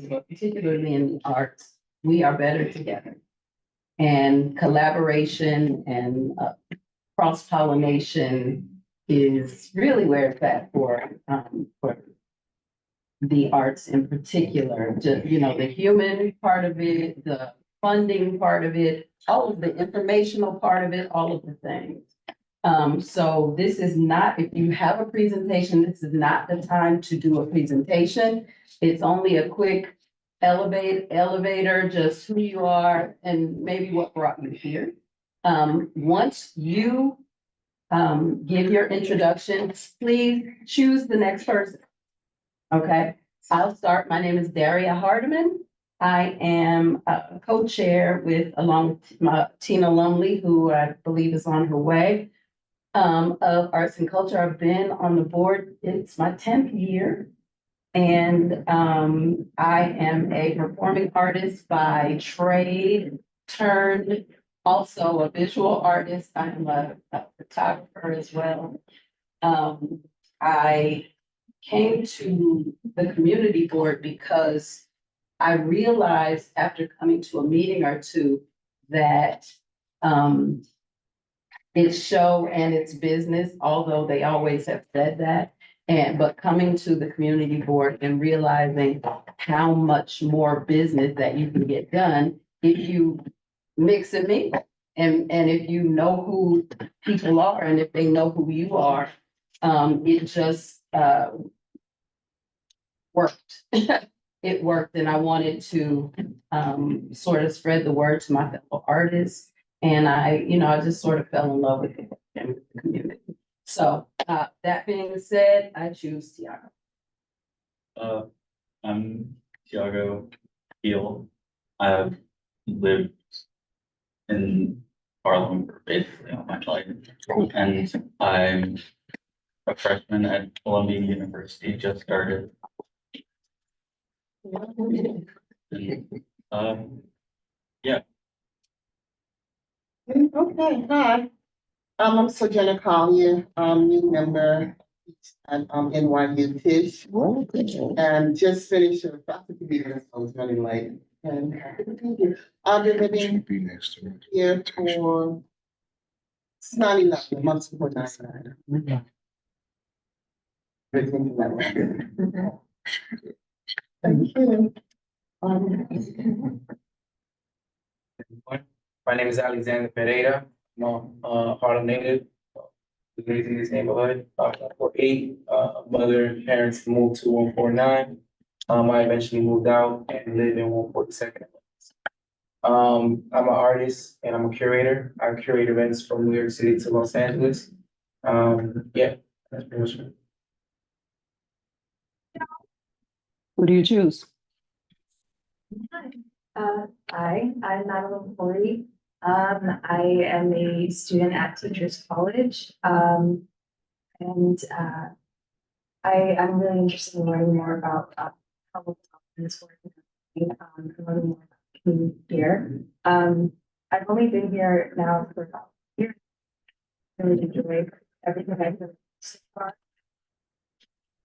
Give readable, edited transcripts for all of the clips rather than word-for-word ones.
things, but particularly in the arts, we are better together. And collaboration and cross-pollination is really where it's at for the arts in particular. Just, you know, the human part of it, the funding part of it, all of the informational part of it, all of the things. So this is not, if you have a presentation, this is not the time to do a presentation. It's only a quick elevator, just who you are and maybe what brought you here. Once you give your introduction, please choose the next person. Okay, I'll start. My name is Daria Hardiman. I am a co-chair along with Tina Lumley, who I believe is on her way, of Arts and Culture. I've been on the board, it's my 10th year. And I am a performing artist by trade, turned also a visual artist. I'm a photographer as well. I came to the community board because I realized after coming to a meeting or two that it's show and it's business, although they always have said that. But coming to the community board and realizing how much more business that you can get done if you mix and mingle. And if you know who people are and if they know who you are, it just worked. It worked, and I wanted to sort of spread the word to my fellow artists. And I just sort of fell in love with it and with the community. So that being said, I choose Tiago. I'm Tiago Hill. I've lived in Harlem for basically all my life. And I'm a freshman at Columbia University, just started. Yeah. Okay, hi. I'm Sojourner Collier, new member at NYU Tisch. And just finished a faculty meeting, so I was running late. And I've been living here for, it's 99 months before 99. Thank you. My name is Alexander Pereira. I'm a Harlem native. Raised in this neighborhood, 148. Mother and parents moved to 149. I eventually moved out and live in 142nd. I'm an artist and I'm a curator. I curate events from New York City to Los Angeles. Yeah, that's pretty much it. Who do you choose? Hi, I'm Madeline Corey. I am a student at Teachers College. I'm really interested in learning more about public this work and learning more about the community here. I've only been here now for about a year. I really enjoy everything I've done so far.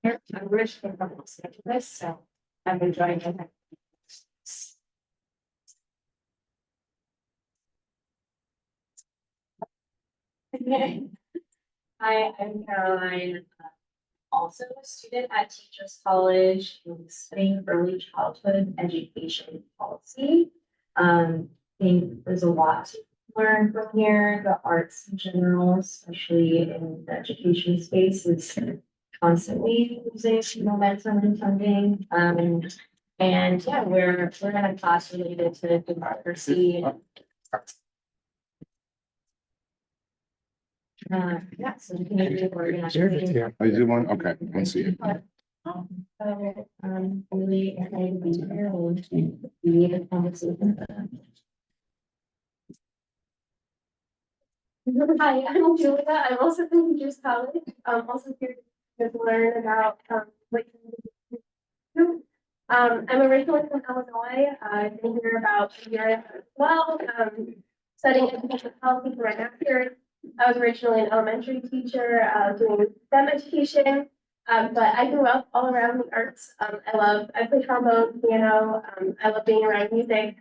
I'm originally from Los Angeles, so I'm enjoying it. Hi, I'm Caroline, also a student at Teachers College, studying early childhood education policy. I think there's a lot to learn from here. The arts in general, especially in the education space, is constantly losing momentum and funding. And yeah, we're in a class related to democracy. Yeah, so the community organizing. I did one, okay, let's see it. Really excited to be here and be a conversation. Hi, I'm Julia. I'm also from Teachers College. I'm also here to learn about what you do. I'm originally from Illinois. I've been here about a year and a half as well, studying education policy for my master's. I was originally an elementary teacher doing STEM education, But I grew up all around the arts. I play trombone, piano. I love being around music.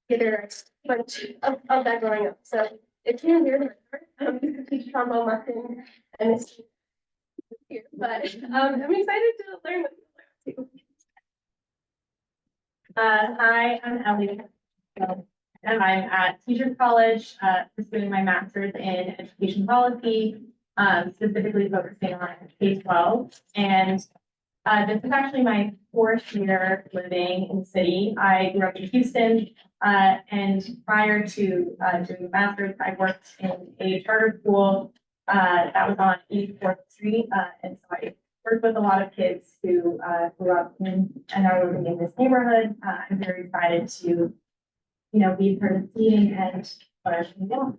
Theater, bunch of that growing up. So it's near and dear to my heart. I used to teach trombone lessons and it's here, but I'm excited to learn what you learn too. Hi, I'm Ellie. And I'm at Teachers College, pursuing my master's in education policy, specifically focusing on K-12. And this is actually my 4th year living in the city. I grew up in Houston, and prior to doing a master's, I worked in a charter school that was on 84th Street, and so I worked with a lot of kids who grew up in and are living in this neighborhood. I'm very excited to, be part of the meeting and learn more.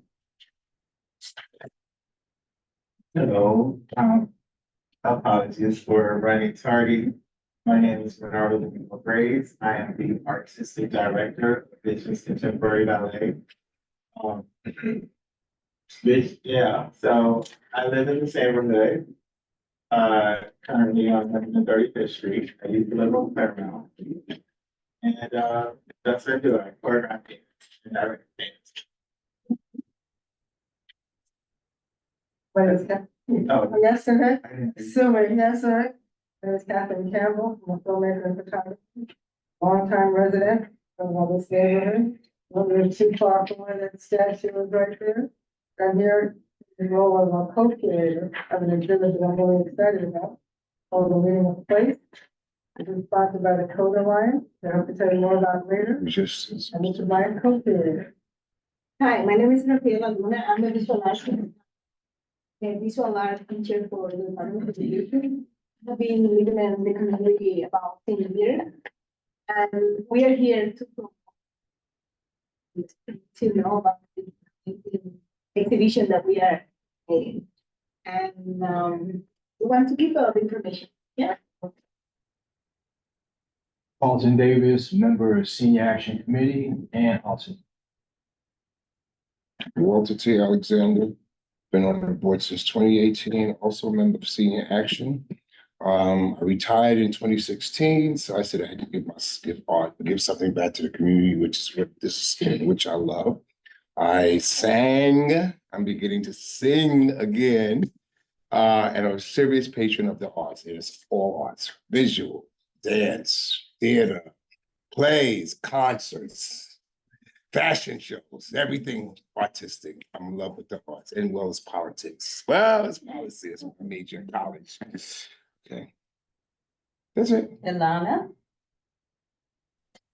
Hello, apologies for running tardy. My name is Bernardo Domingo Graves. I am the artistic director of Visions Contemporary Ballet. So I live in the neighborhood. Currently on 135th Street. I used to live on Fairmount. And that's what I do. I choreograph and direct dance. My name is Catherine. Oh. Yes, sir. I didn't think- Yes, sir. My name is Catherine Campbell. I'm a filmmaker and photographer. Longtime resident of this neighborhood. Don't live too far from where that statue is right there. I'm here in the role of a co-creator of an exhibit that I'm really excited about, called The Meaning of Place. It is sponsored by the Code Alliance, that I hope to tell you more about later. And this is my co-creator. Hi, my name is Rafaela Luna. I'm a visual art teacher for the Department of Education. I've been living in the community about 10 years. And we are here to know about the exhibition that we are in. And we want to give out information. Yeah. Alton Davis, member of Senior Action Committee and Alton. Walter T. Alexander, been on the board since 2018, also a member of Senior Action. I retired in 2016, so I said I had to give something back to the community, which is what which I love. I sang, I'm beginning to sing again, and I'm a serious patron of the arts. It is all arts, visual, dance, theater, plays, concerts, fashion shows, everything artistic. I'm in love with the arts, and well as politics. Well, as policy is my major in college. Okay. That's it. Ilana?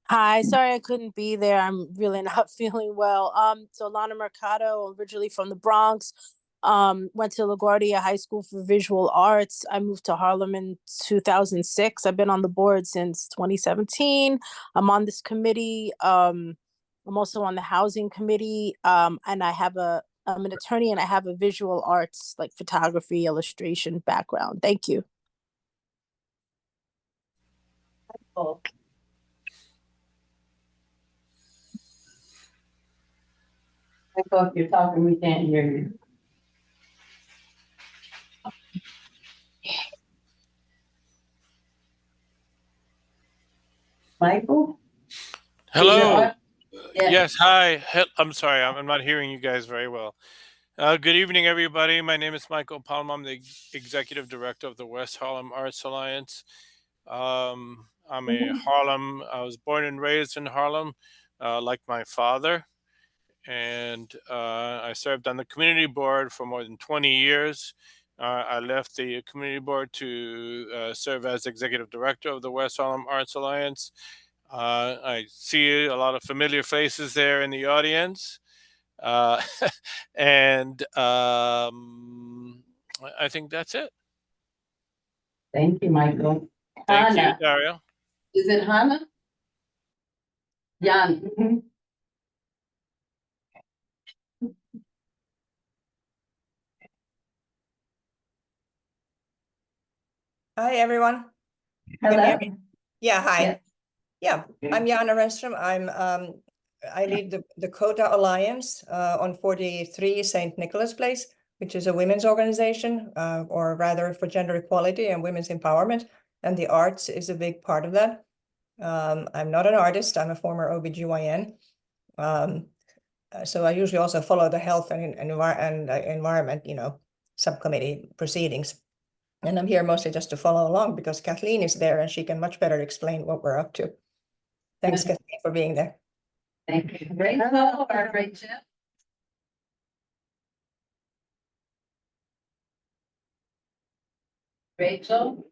Hi, sorry I couldn't be there. I'm really not feeling well. So Lana Mercado, originally from the Bronx, went to LaGuardia High School for Visual Arts. I moved to Harlem in 2006. I've been on the board since 2017. I'm on this committee. I'm also on the housing committee. And I'm an attorney and I have a visual arts, like photography, illustration background. Thank you. Michael, if you're talking, we can't hear you. Michael? Hello. Yes. Yes, hi. I'm sorry, I'm not hearing you guys very well. Good evening, everybody. My name is Michael Palma. I'm the executive director of the West Harlem Arts Alliance. I'm a Harlem, I was born and raised in Harlem, like my father. And I served on the community board for more than 20 years. I left the community board to serve as executive director of the West Harlem Arts Alliance. I see a lot of familiar faces there in the audience. And I think that's it. Thank you, Michael. Thank you, Hannah. Dario. Is it Hannah? Jan. Hi, everyone. Hello. Yeah, hi. Yes. Yeah, I'm Jana Renstrom. I lead the Dakota Alliance on 43 St. Nicholas Place, which is a women's organization, or rather for gender equality and women's empowerment. And the arts is a big part of that. I'm not an artist, I'm a former OBGYN. So I usually also follow the health and environment, subcommittee proceedings. And I'm here mostly just to follow along because Kathleen is there and she can much better explain what we're up to. Thanks, Kathleen, for being there. Thank you. Rachel or Rachel? Rachel?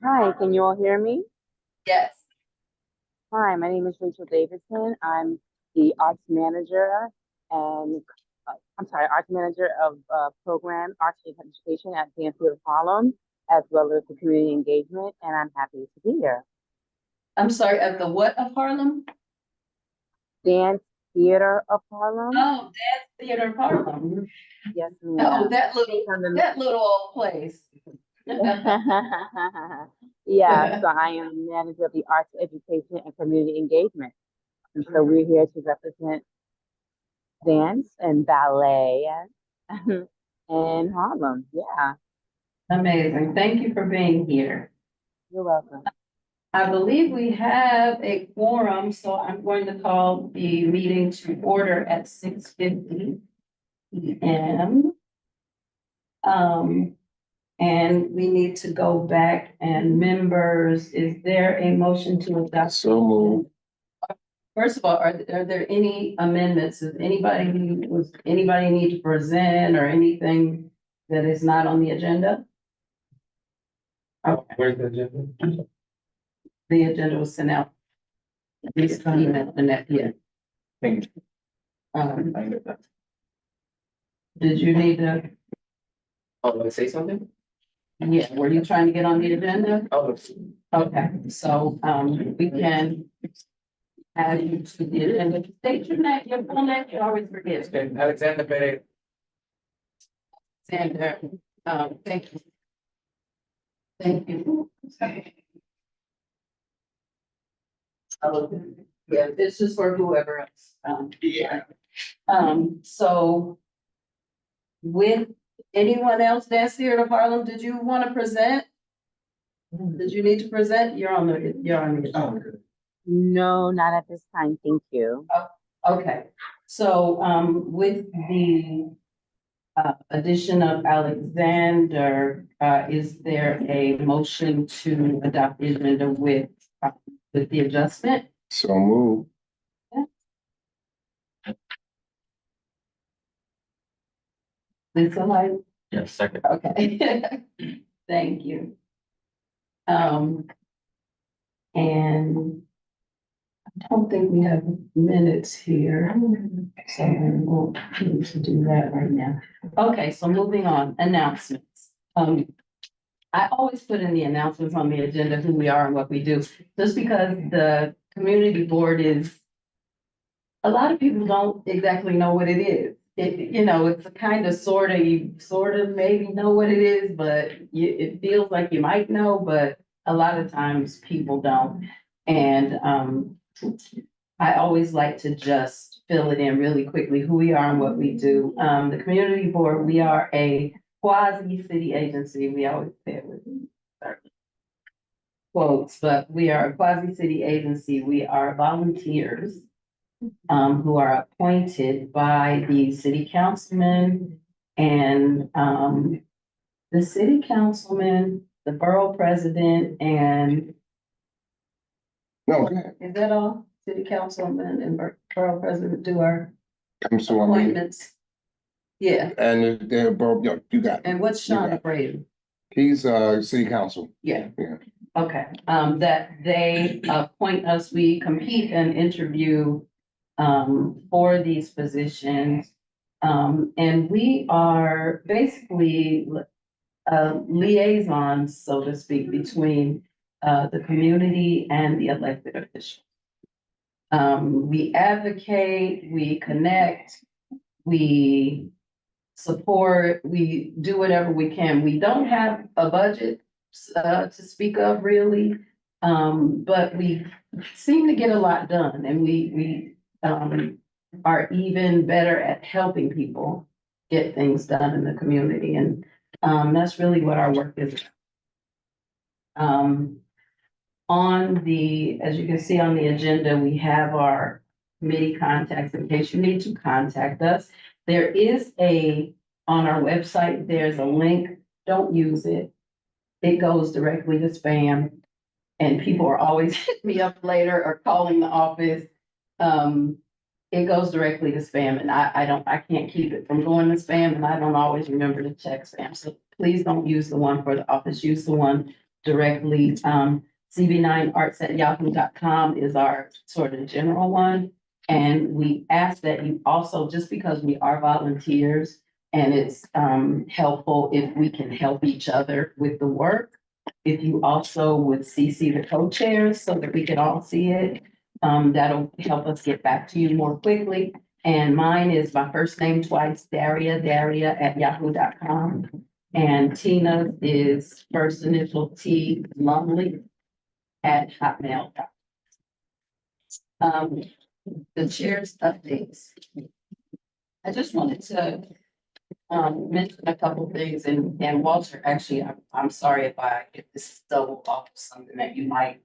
Hi, can you all hear me? Yes. Hi, my name is Rachel Davidson. I'm the arts manager and arts manager of program Arts and Education at Dance Theater of Harlem, as well as the community engagement, and I'm happy to be here. I'm sorry, at the what of Harlem? Dance Theater of Harlem. Oh, Dance Theater of Harlem. Yes, Oh, ma'am. that little old place. Yeah, so I am manager of the arts education and community engagement. And so we're here to represent dance and ballet in Harlem. Yeah, Amazing. Thank you for being here. you're welcome. I believe we have a quorum, so I'm going to call the meeting to order at 6:50 p.m. And we need to go back and members, is there a motion to adopt? So moved. First of all, are there any amendments? Does anybody need to present or anything that is not on the agenda? Okay, Where's the agenda? the agenda was sent out. This email and that, yeah. Thank you. Um, did you need to, Oh, let's say something? yeah, were you trying to get on the agenda? Oh, Okay, so, we can add you to the agenda. State your name, your full name, you always forget. okay, Alexander Pereira. Sandra, thank you. Thank you. Yeah, this is for whoever else. Yeah. So with anyone else, Dance Theater of Harlem, did you want to present? Did you need to present? You're on the. Oh, No, not at this time. Thank you. Okay, so, with the addition of Alexander, is there a motion to adopt the agenda with the adjustment? So moved. Lisa, like, Yes, second. okay, thank you. And I don't think we have minutes here, so we won't need to do that right now. Okay, so moving on, announcements. I always put in the announcements on the agenda who we are and what we do, just because the community board is, a lot of people don't exactly know what it is. It's a kind of you sort of maybe know what it is, but it feels like you might know, but a lot of times people don't. And, I always like to just fill it in really quickly, who we are and what we do. The community board, we are a quasi-city agency. We always say it with quotes, but we are a quasi-city agency. We are volunteers who are appointed by the city councilman and the city councilman, the borough president, and No, go ahead. is that all? City councilman and borough president do our Come so I mean, appointments? Yeah, and they're both, you got it. and what's You Sean got it. Brady? He's city council. Yeah. Yeah. Okay, that they appoint us, we compete and interview for these positions. And we are basically liaisons, so to speak, between the community and the elected officials. We advocate, we connect, we support, we do whatever we can. We don't have a budget to speak of really, but we seem to get a lot done, and we are even better at helping people get things done in the community. And that's really what our work is. On the, as you can see on the agenda, we have our committee contacts in case you need to contact us. There is on our website, there's a link. Don't use it. It goes directly to spam. And people are always hitting me up later or calling the office. It goes directly to spam and I can't keep it from going to spam and I don't always remember to check spam. So please don't use the one for the office, use the one directly. MCB9arts@yahoo.com is our sort of general one. And we ask that you also, just because we are volunteers and it's helpful if we can help each other with the work. If you also would CC the co-chairs so that we can all see it, that'll help us get back to you more quickly. And mine is my first name twice, Daria@yahoo.com. And Tina's is first initial T Lumley@hotmail.com. The chair's updates. I just wanted to mention a couple things and Walter, actually, I'm sorry if this is double off something that you might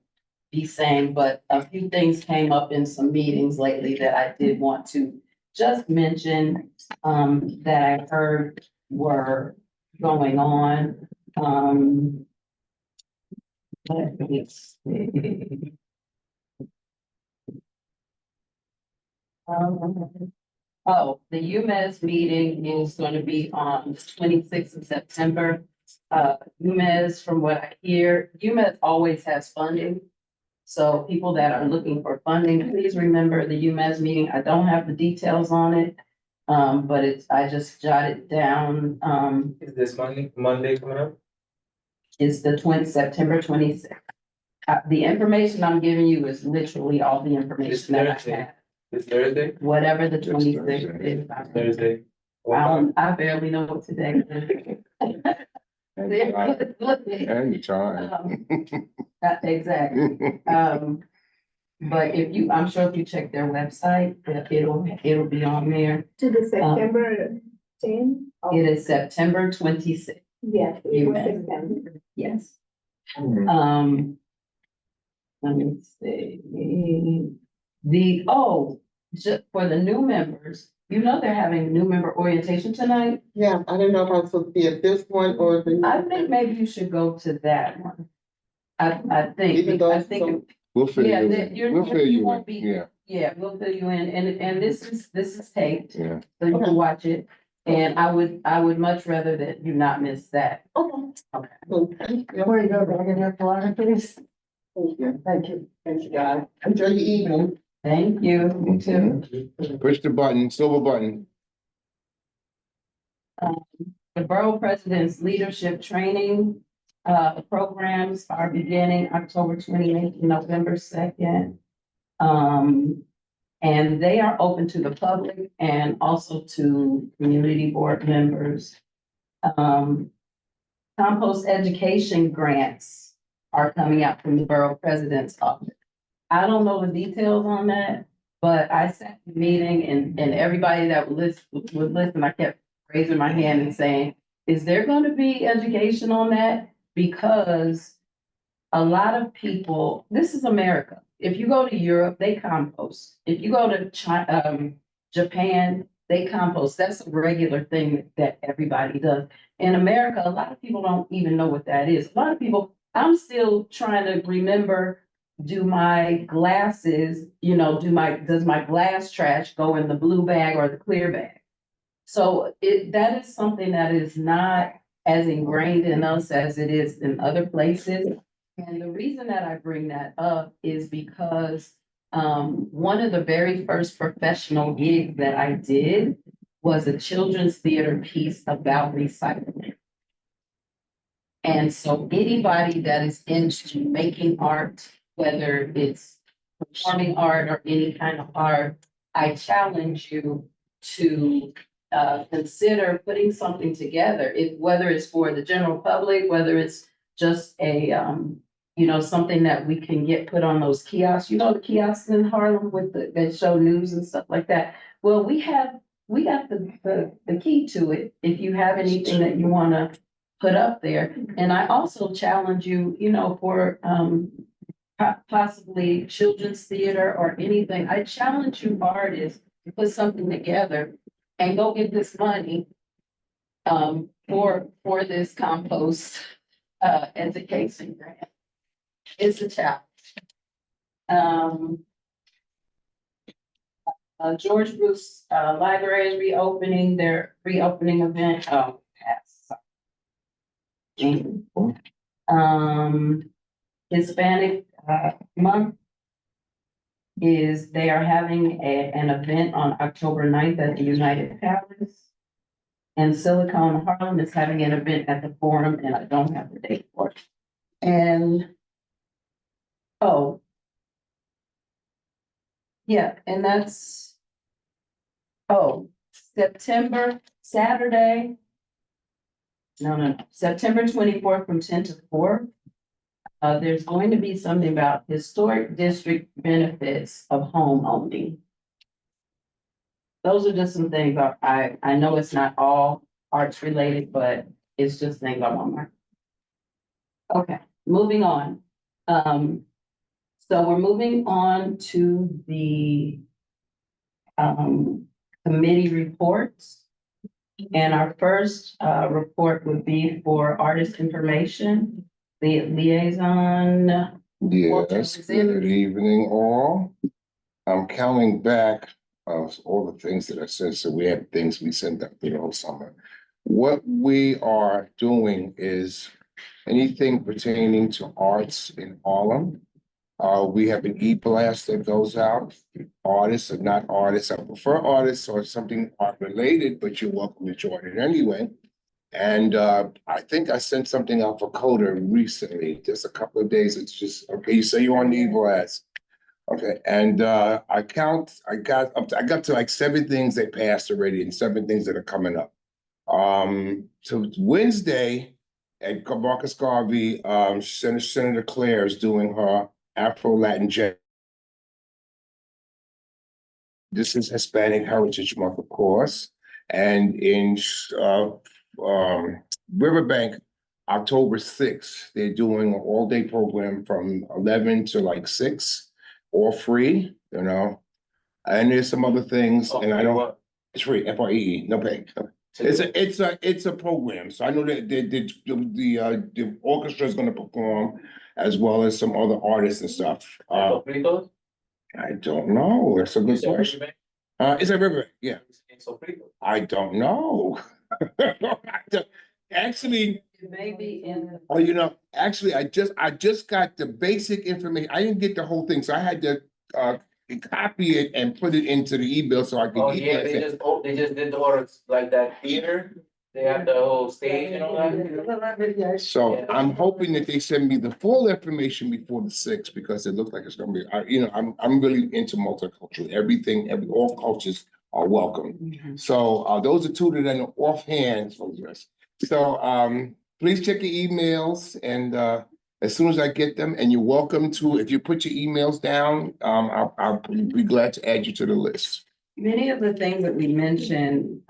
be saying, but a few things came up in some meetings lately that I did want to just mention that I heard were going on. Let me see. The UMass meeting is going to be on the 26th of September. UMass, from what I hear, UMass always has funding. So people that are looking for funding, please remember the UMass meeting. I don't have the details on it. But I just jotted down, Is this Monday coming up? it's the September 26th. The information I'm giving you is literally all the information that I have. This Thursday? Whatever the This 26th Thursday. is. Thursday. I barely know what today is. And the time. Exactly. But I'm sure if you check their website, it'll be on there. To the September 10? It is September 26th. Yes, it was September. Yes. Hmm. Let me see. For the new members, they're having new member orientation tonight. Yeah, I don't know if I'm supposed to be at this one or the. I think maybe you should go to that one. I think. Even though I think. We'll fill Yeah, you that in. you're- We'll fill you you in. won't be- Yeah, Yeah, we'll fill you in and this is taped, yeah. so you Okay. can watch it. And I would much rather that you not miss that. Okay. Okay. So, thank you. Before you go, can I get your flyer, please? Thank you. Thank you. Thank you, guys. Enjoy your evening. Thank you. You too. Push the button, silver button. The Borough President's Leadership Training programs are beginning October 28th, November 2nd. And they are open to the public and also to community board members. Compost education grants are coming out from the Borough President's office. I don't know the details on that, but I sat in the meeting and everybody that would listen, I kept raising my hand and saying, is there going to be education on that? Because a lot of people, this is America. If you go to Europe, they compost. If you go to Japan, they compost. That's a regular thing that everybody does. In America, a lot of people don't even know what that is. A lot of people, I'm still trying to remember, do my glasses, does my glass trash go in the blue bag or the clear bag? So that is something that is not as ingrained in us as it is in other places. And the reason that I bring that up is because one of the very first professional gigs that I did was a children's theater piece about recycling. And so anybody that is into making art, whether it's performing art or any kind of art, I challenge you to consider putting something together, whether it's for the general public, whether it's just a something that we can get put on those kiosks. The kiosks in Harlem that show news and stuff like that. Well, we got the key to it, if you have anything that you wanna put up there. And I also challenge you, you know, for, possibly children's theater or anything. I challenge you artists to put something together and go get this money, for this compost, education grant. It's a challenge. George Bruce, Library is reopening their reopening event, pass. Hispanic, month is they are having an event on October 9th at the United Palace. And Silicon Harlem is having an event at the Forum, and I don't have the date for it. And, oh. Yeah, and that's, oh, Saturday. No, September 24th from 10 to 4. There's going to be something about historic district benefits of home owning. Those are just some things I know it's not all arts related, but it's just things I want to. Okay, moving on. So we're moving on to the committee reports. And our first report would be for artist information, the liaison. Yes, good evening all. I'm counting back of all the things that I said, so we have things we sent out the whole summer. What we are doing is anything pertaining to arts in Harlem. We have an e-blast that goes out, artists or not artists. I prefer artists or something art related, but you're welcome to join it anyway. And I think I sent something out for Coda recently, just a couple of days. It's just, okay, you say you're on the e-blast. Okay, and I got to like 7 things that passed already and 7 things that are coming up. So Wednesday at Marcus Garvey, Senator Claire is doing her Afro-Latin Jazz. This is Hispanic Heritage Month, of course. And in Riverbank, October 6th, they're doing an all-day program from 11 to like 6, all free, you know. And there's some other things, and I don't, it's free, FREE, no pay. It's a program. So I know that the orchestra is gonna perform as well as some other artists and stuff. I don't know. That's a good question. It's a river, yeah. I don't know. Actually, Maybe in. oh, you know, actually, I just got the basic information. I didn't get the whole thing, so I had to copy it and put it into the email so I could. Oh, yeah, they just did the orders like that theater. They have the whole stage and all that. So I'm hoping that they send me the full information before the 6th because it looks like it's gonna be, you know, I'm really into multicultural. All cultures are welcome. So those are 2 that are offhand from the rest. So please check your emails and as soon as I get them, and you're welcome to, if you put your emails down, I'll be glad to add you to the list. Many of the things that we mentioned,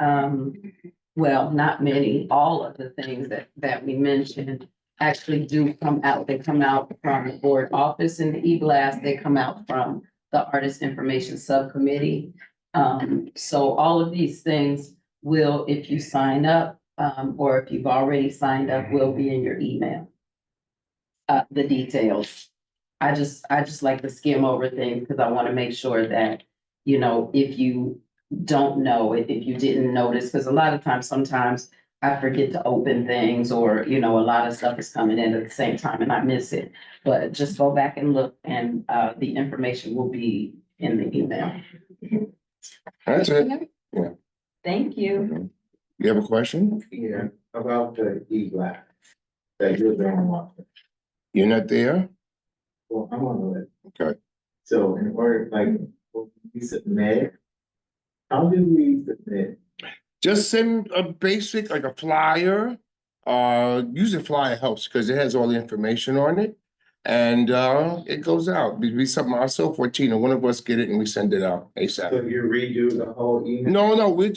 well, not many, all of the things that we mentioned actually do come out. They come out from the board office in the e-blast. They come out from the Artist Information Subcommittee. So all of these things will, if you sign up, or if you've already signed up, will be in your email. The details. I just like to skim over things because I want to make sure that, you know, if you don't know it, if you didn't notice, because a lot of times, sometimes I forget to open things or, you know, a lot of stuff is coming in at the same time and I miss it. But just go back and look and the information will be in the email. That's it. Yeah. Thank you. You have a question? Yeah, about the e-blast that you're doing. You're not there? Well, I'm on the list. Okay. So in order, like, when we submit, how do we submit? Just send a basic, like a flyer. Usually flyer helps because it has all the information on it. And it goes out. We something myself or Tina, one of us get it and we send it out So ASAP. you redo the whole email? No, we'll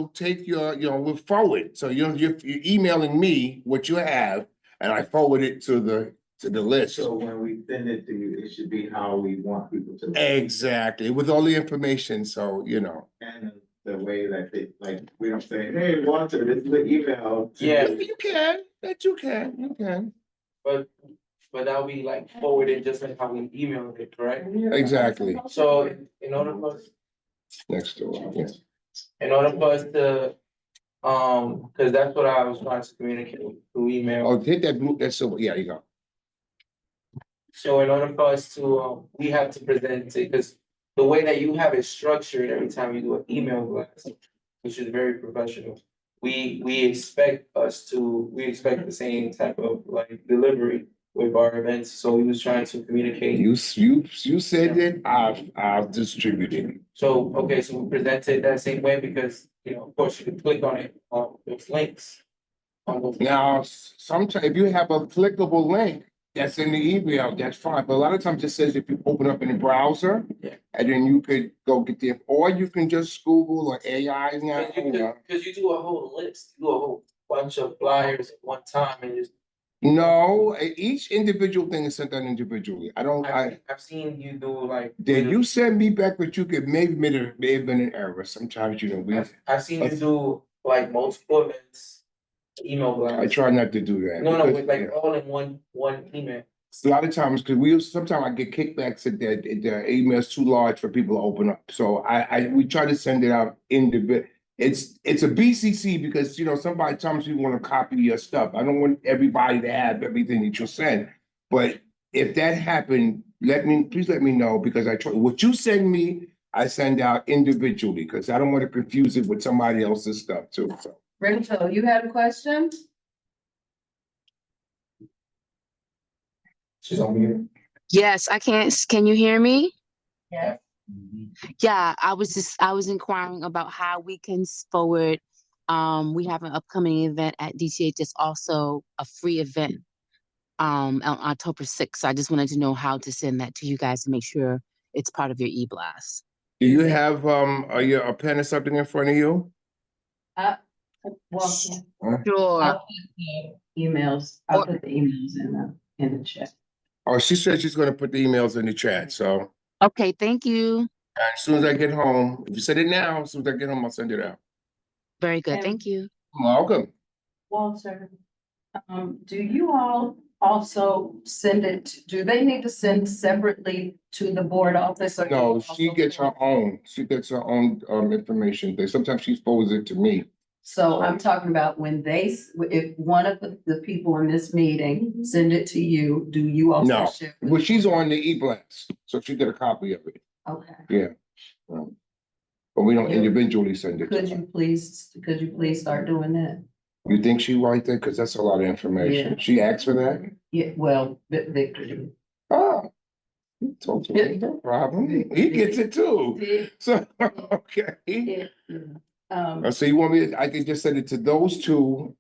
take we'll forward. So you're emailing me what you have and I forward it to the list. So when we send it to you, it should be how we want people to. Exactly, with all the information, so And the way that they, like, we don't say, hey, Walter, this is the email. Yeah. You can. But that'll be like forwarded just like how we emailed it, correct? Exactly. So in order for us, Next door, yeah. in order for us to, cause that's what I was trying to communicate through email. Oh, hit that blue, that's silver, yeah, you go. So in order for us to, we have to present it, because the way that you have it structured every time you do an email blast, which is very professional. We expect the same type of like delivery with our events, so we was trying to communicate. You said it, I've distributed. So, okay, so we present it that same way because, of course, you can click on it, those links. Now, sometimes if you have a clickable link that's in the email, that's fine, but a lot of times it says if you open up in the browser. Yeah. And then you could go get the, or you can just Google or AI now. Cause you do a whole list, you do a whole bunch of flyers at one time and just. No, each individual thing is sent out individually. I've seen you do like. Did you send me back, but you could may have been an error. Sometimes, I've seen you do like multiple events, email blasts. I try not to do that. No, with like all in one email. A lot of times, because sometimes I get kickbacks if the email's too large for people to open up. So we try to send it out individually. It's a BCC because, sometimes you want to copy your stuff. I don't want everybody to have everything that you send. But if that happened, please let me know because what you send me, I send out individually because I don't want to confuse it with somebody else's stuff too. So. Rachel, you had a question? She's on mute. Yes, can you hear me? Yeah. Yeah, I was inquiring about how we can forward. We have an upcoming event at DTH that's also a free event on October 6th. I just wanted to know how to send that to you guys to make sure it's part of your e-blast. Do you have a pen or something in front of you? Sure. I'll put the emails in the chat. Oh, she said she's going to put the emails in the chat. So. Okay, thank you. As soon as I get home, if you send it now, as soon as I get home, I'll send it out. Very good. Thank you. Welcome. Walter, do you all also send it, do they need to send separately to the board office? Or No, she gets her own. She gets her own information. Sometimes she forwards it to me. So I'm talking about when if one of the people in this meeting send it to you, do you also No, share? well, she's on the e-blast, so she get a copy of it. Okay. Yeah. But we don't individually send it. Could you please start doing that? You think she write that? Because that's a lot of information. Yeah. She asked for that? Yeah, well, Victor did. Oh. Totally, no problem. He gets it too. So, okay. So you want me, I can just send it to those two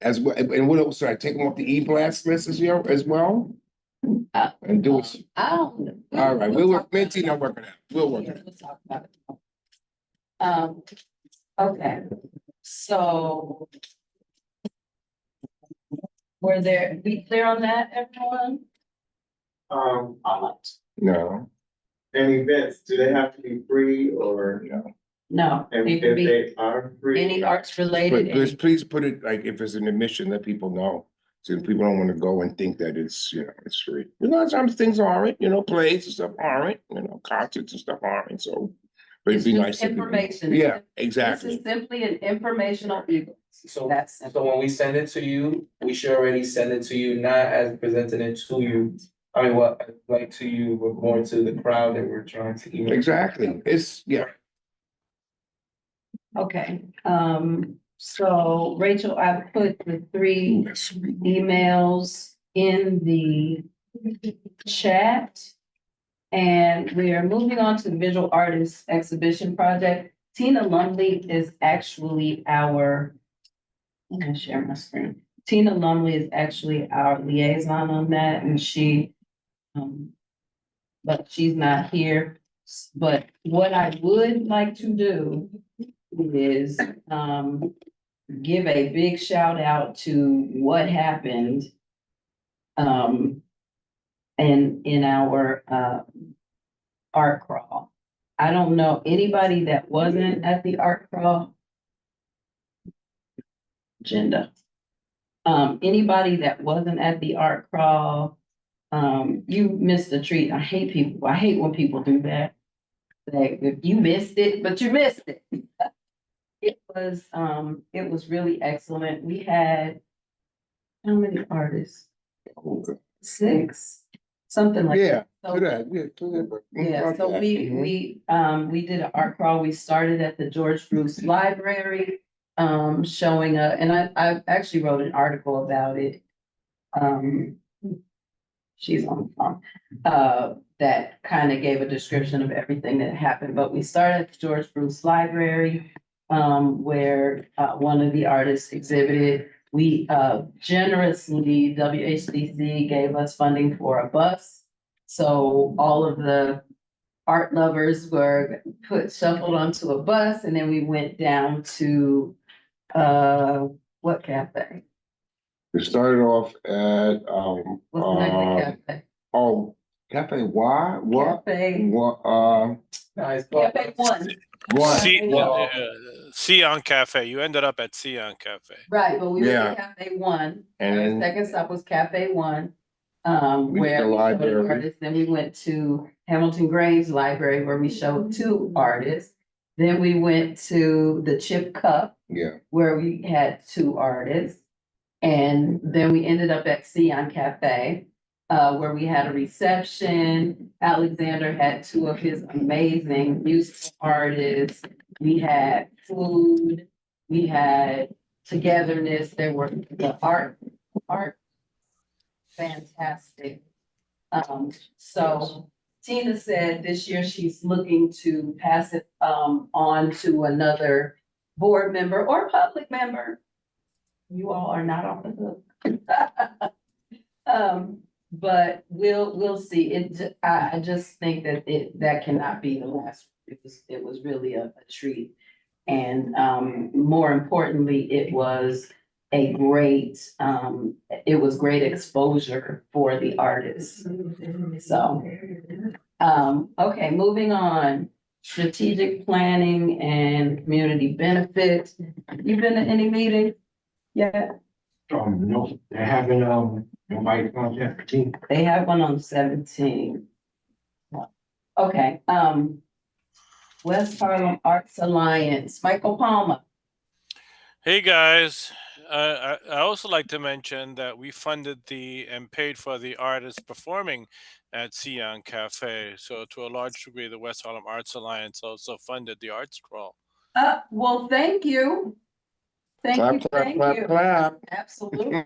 as well, and what else, should I take them off the e-blast list as well? And do it. I don't know. All right, we'll work, me and Tina work it out. We'll work it out. We'll talk about it. Okay, so be clear on that, everyone? No. And events, do they have to be free or? No. And They if could be they are free? any arts related. Please put it, like, if it's an admission, let people know. So people don't want to go and think that it's, it's free. A lot of times things aren't, plays and stuff aren't, concerts and stuff aren't, so. But it'd be nice. Information. Yeah, exactly. This is simply an informational event. So when we send it to you, we should already send it to you, not as presenting it to you. I mean, to you, but more to the crowd that we're trying to email. Exactly. Okay, so Rachel, I put the 3 emails in the chat. And we are moving on to the visual artist exhibition project. Tina Lumley is actually I'm gonna share my screen. Tina Lumley is actually our liaison on that, and but she's not here. But what I would like to do is, give a big shout out to what happened, in our, art crawl. I don't know anybody that wasn't at the art crawl. Agenda. Anybody that wasn't at the art crawl, you missed a treat. I hate when people do that. Like, if you missed it, but you missed it. It was really excellent. We had, how many artists? 6, something like Yeah, that. to that, yeah, to that. Yeah, so we did an art crawl. We started at the George Bruce Library, showing and I actually wrote an article about it. She's on the phone, that kind of gave a description of everything that happened, but we started at the George Bruce Library, where, one of the artists exhibited. We, generously, WHDC gave us funding for a bus. So all of the art lovers were shuffled onto a bus, and then we went down to, what cafe? We started off at, What's the name of the cafe? oh, Cafe Y, what? Cafe. What, Cafe One. Sion Cafe. You ended up at Sion Cafe. Right, but we went Yeah. to Cafe One. And Our then- second stop was Cafe One. We did Where the we showed an library. artist. Then we went to Hamilton Grange Library where we showed 2 artists. Then we went to the Chip Cup yeah, where we had 2 artists. And then we ended up at Sion Cafe, where we had a reception. Alexander had 2 of his amazing musical artists. We had food, we had togetherness. There were the art, fantastic. So Tina said this year she's looking to pass it, on to another board member or public member. You all are not off the hook. But we'll see. I just think that that cannot be the last. It was really a treat. And, more importantly, it was great exposure for the artists. So, okay, moving on. Strategic planning and community benefit. You been to any meetings? Yeah, No, they haven't, nobody contacted me. they have one on the 17th. Okay, West Harlem Arts Alliance, Michael Palmer. Hey guys, I also like to mention that we funded and paid for the artists performing at Sion Cafe. So to a large degree, the West Harlem Arts Alliance also funded the arts crawl. Well, thank you. clap, clap, clap, clap. Absolutely.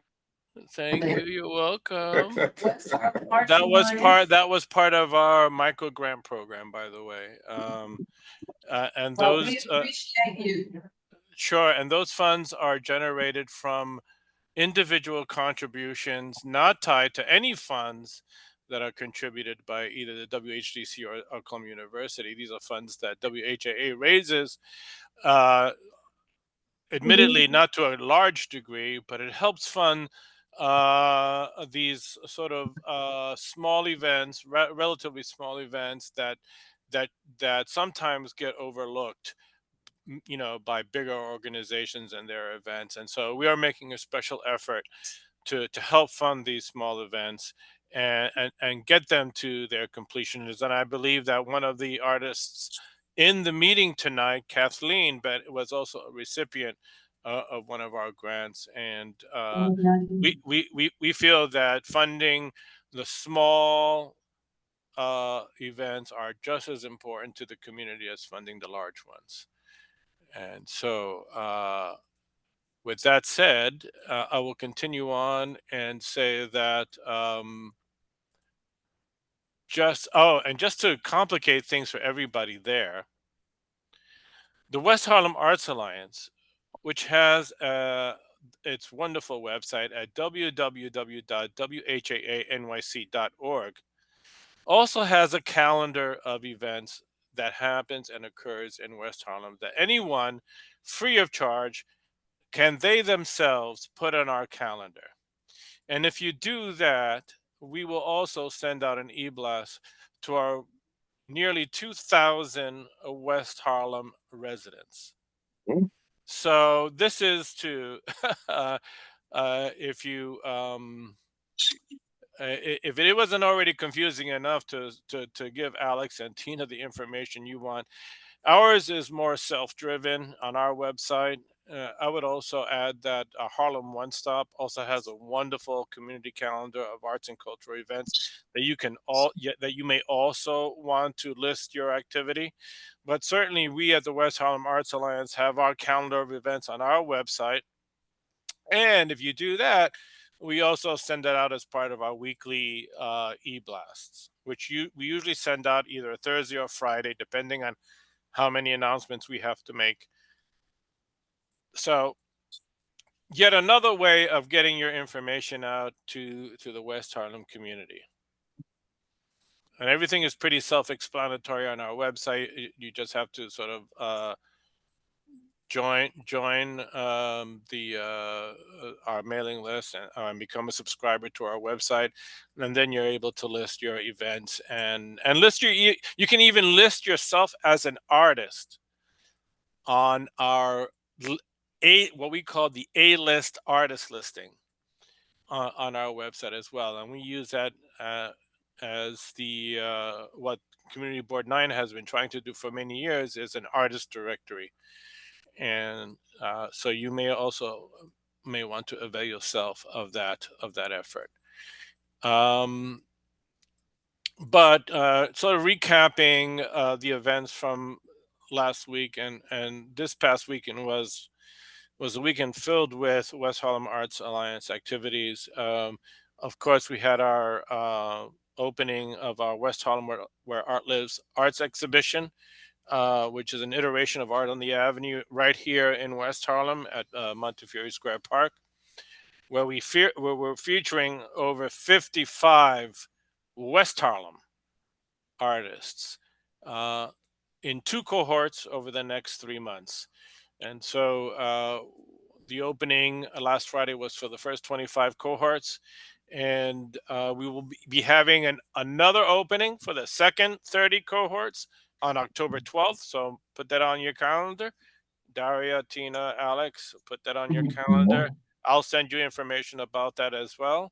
Thank you. You're welcome. West Harlem Arts That was Alliance. part of our micro grant program, by the way. And Well, those we appreciate you. sure, and those funds are generated from individual contributions not tied to any funds that are contributed by either the WHDC or Columbia University. These are funds that WHAA raises, admittedly not to a large degree, but it helps fund these sort of small events, relatively small events that sometimes get overlooked, by bigger organizations and their events. And so we are making a special effort to help fund these small events and get them to their completion. And I believe that one of the artists in the meeting tonight, Kathleen, but was also a recipient of one of our grants. And we feel that funding the small events are just as important to the community as funding the large ones. And so, with that said, I will continue on and say that just to complicate things for everybody there, the West Harlem Arts Alliance, which has its wonderful website at www.whaanyc.org also has a calendar of events that happens and occurs in West Harlem that anyone free of charge can they themselves put on our calendar. And if you do that, we will also send out an e-blast to our nearly 2,000 West Harlem residents. Mhm. So this is to, if you, if it wasn't already confusing enough to give Alex and Tina the information you want, ours is more self-driven on our website. I would also add that Harlem One Stop also has a wonderful community calendar of arts and cultural events that that you may also want to list your activity. But certainly, we at the West Harlem Arts Alliance have our calendar of events on our website, and if you do that, we also send that out as part of our weekly e-blasts, which we usually send out either a Thursday or Friday, depending on how many announcements we have to make. So yet another way of getting your information out to the West Harlem community. And everything is pretty self-explanatory on our website. You just have to sort of join the our mailing list and become a subscriber to our website, and then you're able to list your events and list you can even list yourself as an artist on our what we call the A-list artist listing on our website as well, and we use that as the what Community Board 9 has been trying to do for many years is an artist directory, and so you may want to avail yourself of that effort. But sort of recapping the events from last week and this past weekend was a weekend filled with West Harlem Arts Alliance activities. Of course, we had our opening of our West Harlem Where Art Lives arts exhibition, which is an iteration of Art on the Avenue right here in West Harlem at Montefiore Square Park, where where we're featuring over 55 West Harlem artists uh, in two cohorts over the next 3 months. And so the opening last Friday was for the first 25 cohorts. And we will be having another opening for the second 30 cohorts on October 12th. So put that on your calendar. Daria, Tina, Alex, put that on your calendar. I'll send you information about that as well.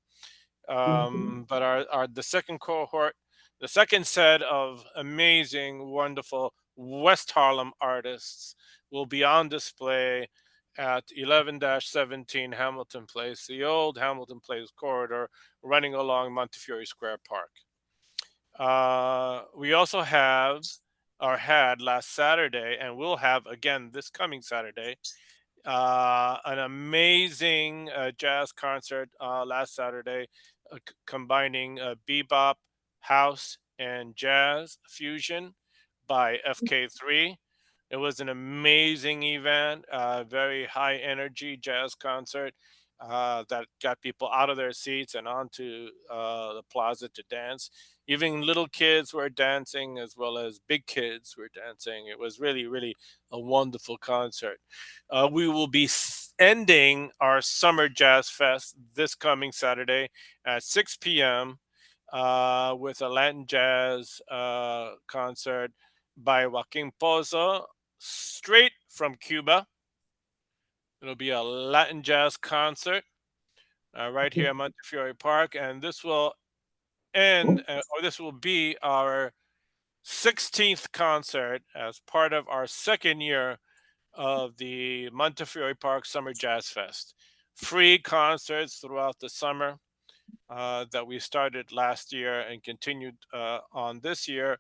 But the second cohort, the second set of amazing, wonderful West Harlem artists will be on display at 11-17 Hamilton Place, the old Hamilton Place corridor running along Montefiore Square Park. We also have, or had last Saturday, and will have again this coming Saturday, an amazing jazz concert last Saturday, combining bebop, house, and jazz fusion by FK3. It was an amazing event, very high energy jazz concert that got people out of their seats and onto the plaza to dance. Even little kids were dancing as well as big kids were dancing. It was really, really a wonderful concert. We will be ending our Summer Jazz Fest this coming Saturday at 6 p.m. With a Latin jazz concert by Joaquin Pozo, straight from Cuba. It'll be a Latin jazz concert right here at Montefiore Park, and this will or this will be our 16th concert as part of our second year of the Montefiore Park Summer Jazz Fest. Free concerts throughout the summer that we started last year and continued on this year,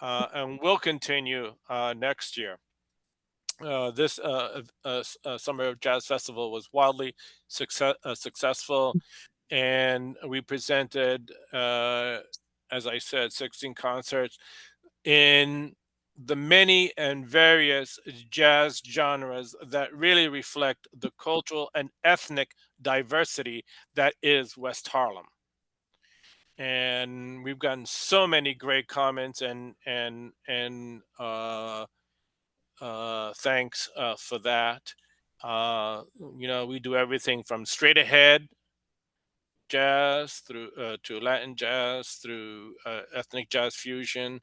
and will continue next year. This Summer Jazz Festival was wildly successful, and we presented, as I said, 16 concerts in the many and various jazz genres that really reflect the cultural and ethnic diversity that is West Harlem. And we've gotten so many great comments and thanks for that. Uh, we do everything from straight ahead jazz through to Latin jazz through ethnic jazz fusion.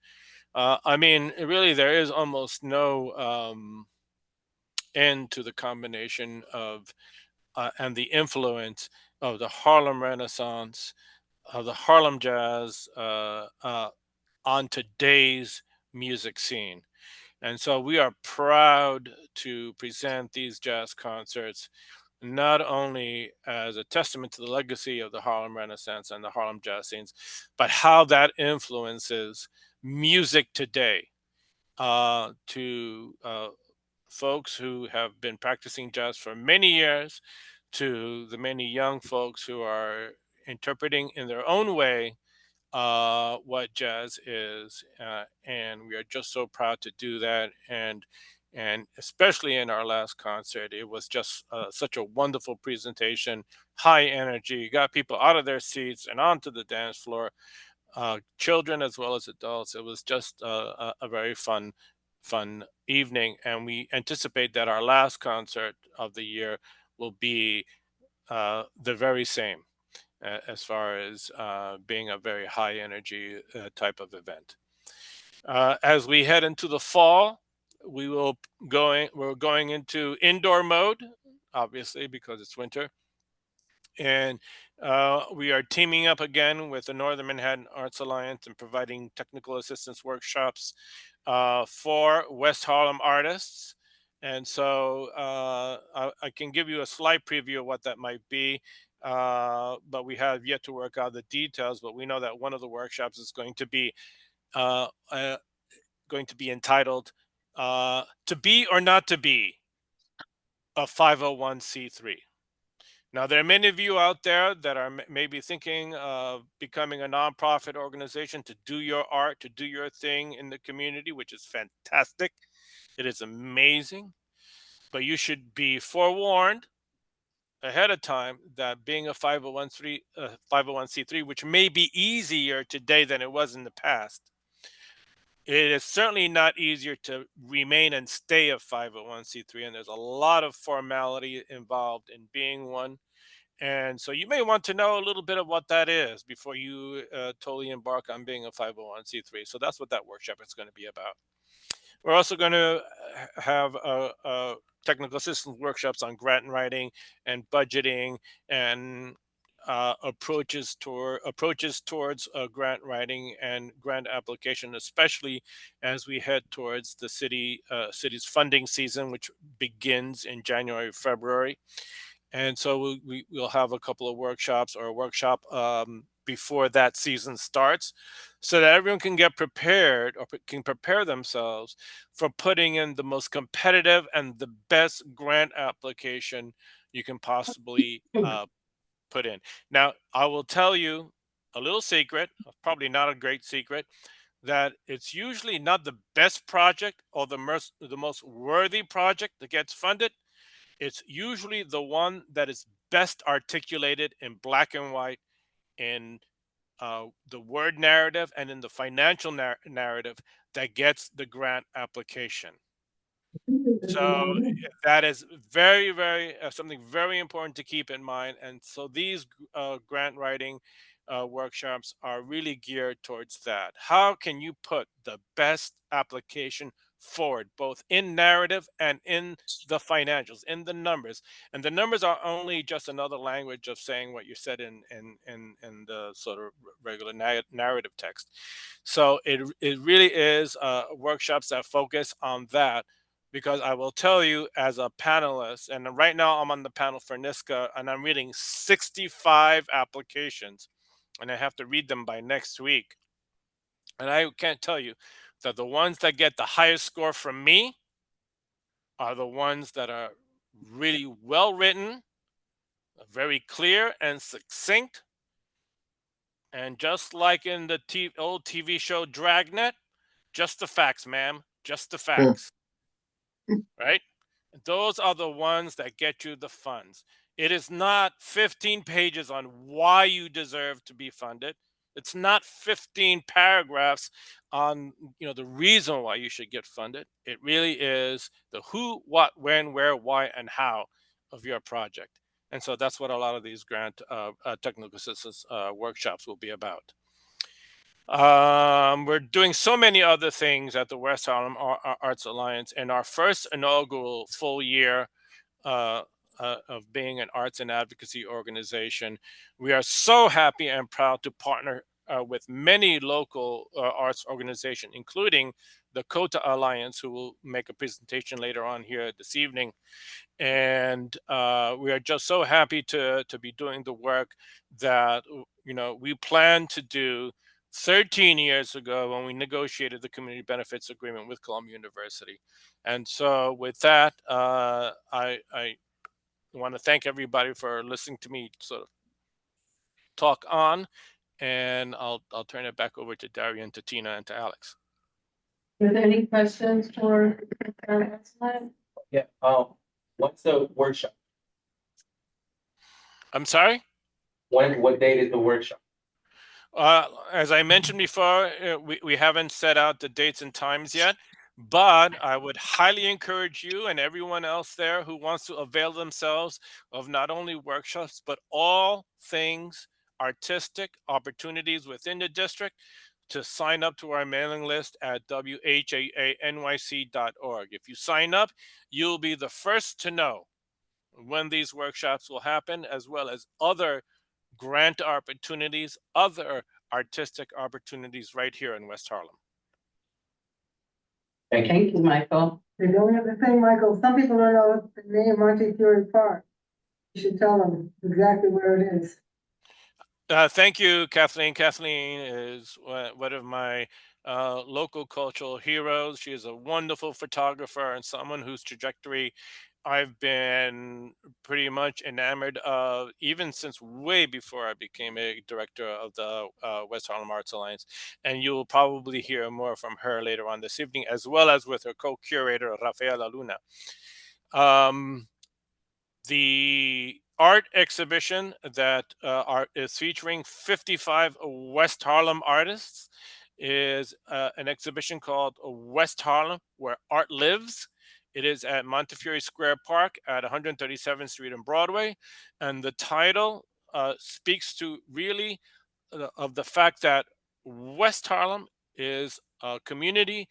I mean, really, there is almost no end to the combination of and the influence of the Harlem Renaissance, of the Harlem Jazz on today's music scene. And so we are proud to present these jazz concerts not only as a testament to the legacy of the Harlem Renaissance and the Harlem jazz scenes, but how that influences music today to folks who have been practicing jazz for many years, to the many young folks who are interpreting in their own way what jazz is, and we are just so proud to do that. And especially in our last concert, it was just such a wonderful presentation, high energy, got people out of their seats and onto the dance floor, children as well as adults. It was just a very fun evening, and we anticipate that our last concert of the year will be the very same as far as being a very high energy type of event. As we head into the fall, we're going into indoor mode, obviously because it's winter, and we are teaming up again with the Northern Manhattan Arts Alliance and providing technical assistance workshops for West Harlem artists. And so I can give you a slight preview of what that might be, but we have yet to work out the details. But we know that one of the workshops is uh, uh, going to be entitled "To Be or Not to Be a 501c3." Now, there are many of you out there that are maybe thinking of becoming a nonprofit organization to do your art, to do your thing in the community, which is fantastic. It is amazing. But you should be forewarned ahead of time that being a 501c3, which may be easier today than it was in the past, it is certainly not easier to remain and stay a 501c3. And there's a lot of formality involved in being one. And so you may want to know a little bit of what that is before you totally embark on being a 501c3. So that's what that workshop is going to be about. We're also going to have technical assistance workshops on grant writing and budgeting and approaches towards grant writing and grant application, especially as we head towards the city's funding season, which begins in January, February. And so we'll have a couple of workshops or a workshop before that season starts so that everyone can get prepared or can prepare themselves for putting in the most competitive and the best grant application you can possibly put in. Now, I will tell you a little secret, probably not a great secret, that it's usually not the best project or the most worthy project that gets funded. It's usually the one that is best articulated in black and white in the word narrative and in the financial narrative that gets the grant application. So that is very something very important to keep in mind. And so these grant writing workshops are really geared towards that. How can you put the best application forward, both in narrative and in the financials, in the numbers? And the numbers are only just another language of saying what you said in the sort of regular narrative text. So it really is workshops that focus on that, because I will tell you as a panelist, and right now I'm on the panel for NISCA, and I'm reading 65 applications, and I have to read them by next week. And I can't tell you that the ones that get the highest score from me are the ones that are really well written, very clear and succinct. And just like in the old TV show Dragnet, just the facts, ma'am. just the facts, right? Those are the ones that get you the funds. It is not 15 pages on why you deserve to be funded. It's not 15 paragraphs on the reason why you should get funded. It really is the who, what, when, where, why, and how of your project. And so that's what a lot of these grant technical assistance workshops will be about. We're doing so many other things at the West Harlem Arts Alliance in our first inaugural full year uh, of being an arts and advocacy organization. We are so happy and proud to partner with many local arts organizations, including the COTA Alliance, who will make a presentation later on here this evening. And we are just so happy to be doing the work that we plan to do 13 years ago when we negotiated the community benefits agreement with Columbia University. And so with that, I want to thank everybody for listening to me sort of talk on, and I'll turn it back over to Darian, to Tina, and to Alex. Are there any questions for Alex? Yeah, what's the workshop? I'm sorry? What date is the workshop? As I mentioned before, we haven't set out the dates and times yet, but I would highly encourage you and everyone else there who wants to avail themselves of not only workshops, but all things artistic opportunities within the district to sign up to our mailing list at whaanyc.org. If you sign up, you'll be the first to know when these workshops will happen, as well as other grant opportunities, other artistic opportunities right here in West Harlem. Thank you, Michael. The only other thing, Michael, some people don't know the name Montefiore Park. You should tell them exactly where it is. Thank you, Kathleen. Kathleen is one of my local cultural heroes. She is a wonderful photographer and someone whose trajectory I've been pretty much enamored of, even since way before I became a director of the West Harlem Arts Alliance. And you'll probably hear more from her later on this evening, as well as with her co-curator, Rafaela Luna. The art exhibition that is featuring 55 West Harlem artists is an exhibition called West Harlem, Where Art Lives. It is at Montefiore Square Park at 137th Street and Broadway. And the title speaks to really of the fact that West Harlem is a community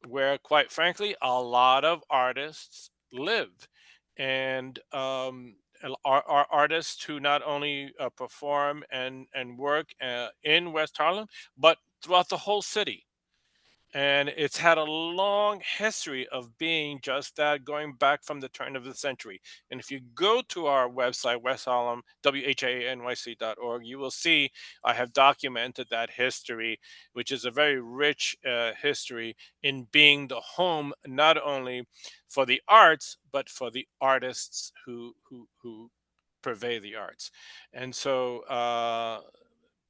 where, quite frankly, a lot of artists live. And are artists who not only perform and work in West Harlem, but throughout the whole city. And it's had a long history of being just that, going back from the turn of the century. And if you go to our website, West Harlem, whaanyc.org, you will see I have documented that history, which is a very rich history in being the home not only for the arts, but for the artists who purvey the arts. And so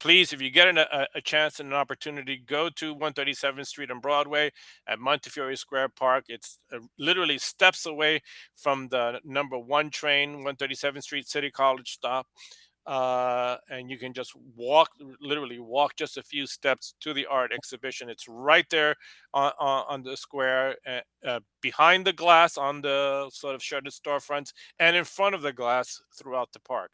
please, if you get a chance and an opportunity, go to 137th Street and Broadway at Montefiore Square Park. It's literally steps away from the #1 train, 137th Street City College stop. And you can just literally walk just a few steps to the art exhibition. It's right there on the square, behind the glass on the sort of shuttered storefronts, and in front of the glass throughout the park.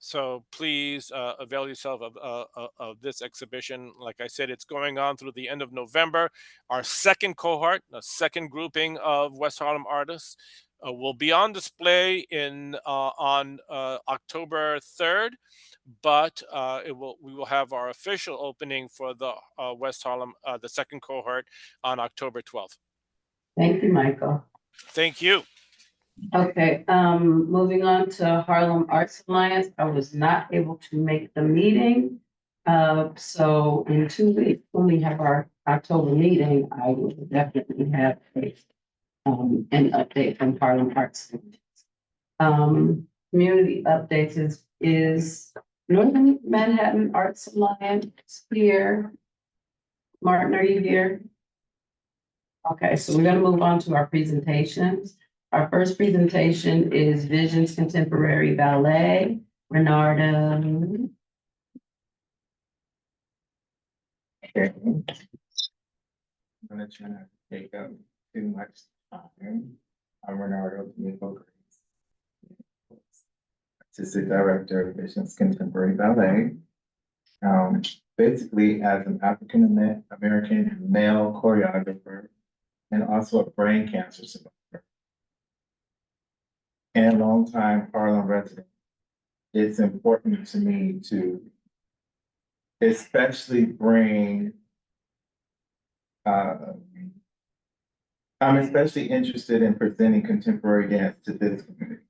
So please avail yourself of this exhibition. Like I said, it's going on through the end of November. Our second cohort, the second grouping of West Harlem artists, will be on display on October 3rd, but we will have our official opening for the West Harlem, the second cohort, on October 12th. Thank you, Michael. Thank you. Okay, moving on to Harlem Arts Alliance. I was not able to make the meeting. So in 2 weeks, when we have our October meeting, I will definitely have an update from Harlem Arts. Community updates is Northern Manhattan Arts Alliance here. Martin, are you here? Okay, so we're gonna move on to our presentations. Our first presentation is Visions Contemporary Ballet, Renarda. I'm gonna try not to take up too much time. I'm Renardo D'Amico, Artistic Director of Visions Contemporary Ballet. Basically, as an African American male choreographer and also a brain cancer survivor and longtime Harlem resident, it's important to me to especially bring I'm especially interested in presenting contemporary dance to this community.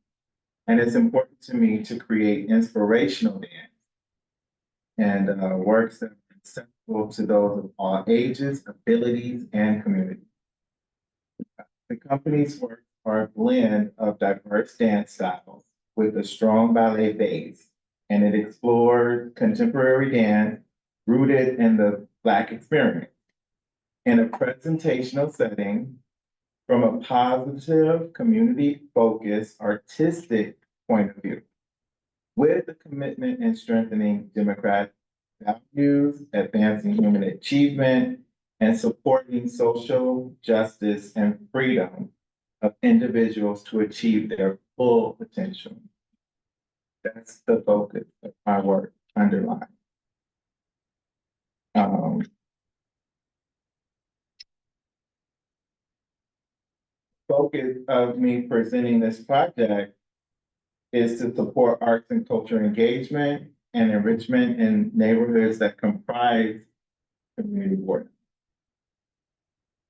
And it's important to me to create inspirational dance and works that are accessible to those of all ages, abilities, and communities. The company's works are a blend of diverse dance styles with a strong ballet base, and it explores contemporary dance rooted in the Black experience in a presentational setting from a positive, community-focused, artistic point of view, with a commitment in strengthening democratic values, advancing human achievement, and supporting social justice and freedom of individuals to achieve their full potential. That's the focus of my work underlined. Focus of me presenting this project is to support arts and culture engagement and enrichment in neighborhoods that comprise community work.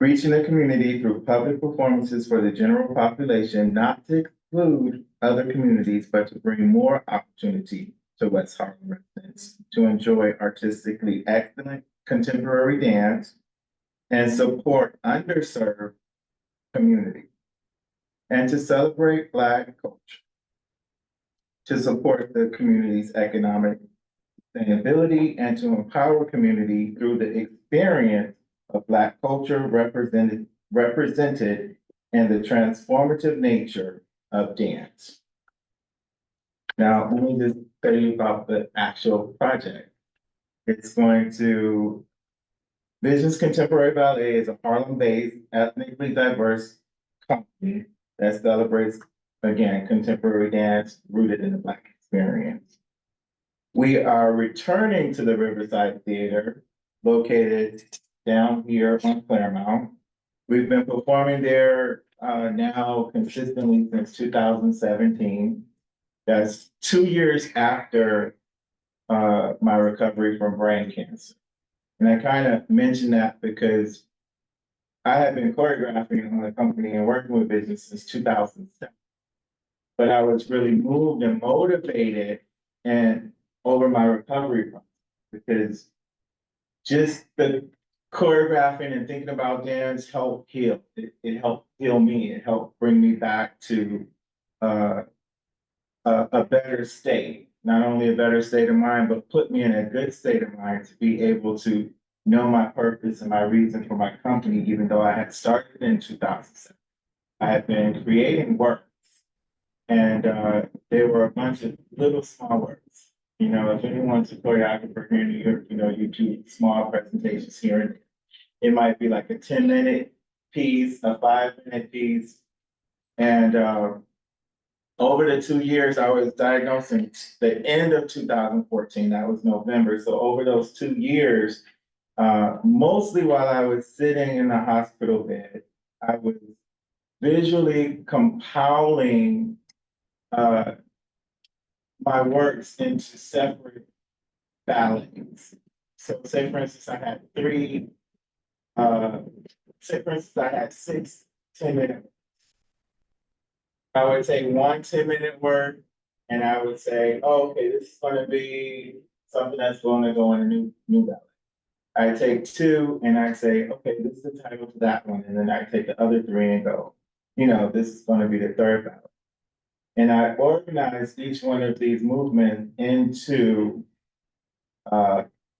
Reaching the community through public performances for the general population, not to exclude other communities, but to bring more opportunity to West Harlem residents to enjoy artistically excellent contemporary dance and support underserved communities, and to celebrate Black culture, to support the community's economic sustainability, and to empower community through the experience of Black culture represented in the transformative nature of dance. Now, let me just tell you about the actual project. It's going to, Visions Contemporary Ballet is a Harlem-based, ethnically diverse company that celebrates, again, contemporary dance rooted in the Black experience. We are returning to the Riverside Theater, located down here on Claremont. We've been performing there now consistently since 2017. That's 2 years after my recovery from brain cancer. And I kind of mention that because I have been choreographing on the company and working with business since 2007. But I was really moved and motivated and over my recovery process because just the choreographing and thinking about dance helped heal. It helped heal me. It helped bring me back to a better state. Not only a better state of mind, but put me in a good state of mind to be able to know my purpose and my reason for my company, even though I had started in 2007. I had been creating works, and there were a bunch of little small works. You know, if anyone's a choreographer here in New York, you know, you do small presentations here and there. It might be like a 10-minute piece, a 5-minute piece. And over the 2 years, I was diagnosed in the end of 2014, that was November. So over those 2 years, mostly while I was sitting in the hospital bed, I was visually compiling my works into separate ballets. So say for instance, I had six 10-minute. I would take one 10-minute work and I would say, oh, okay, this is gonna be something that's gonna go in a new ballet. I take two and I say, okay, this is the title to that one. And then I take the other three and go, you know, this is gonna be the third ballet. And I organized each one of these movements into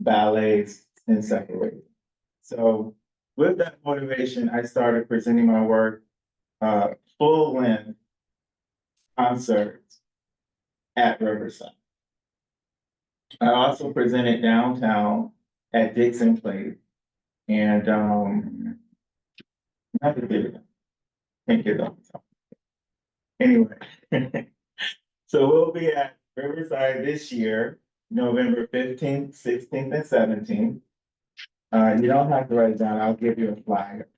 ballets and separated. So with that motivation, I started presenting my work, full length concerts at Riverside. I also presented downtown at Dixon Place and, not the video. Can't get that. Anyway, so we'll be at Riverside this year, November 15th, 16th, and 17th. You don't have to write it down, I'll give you a flyer.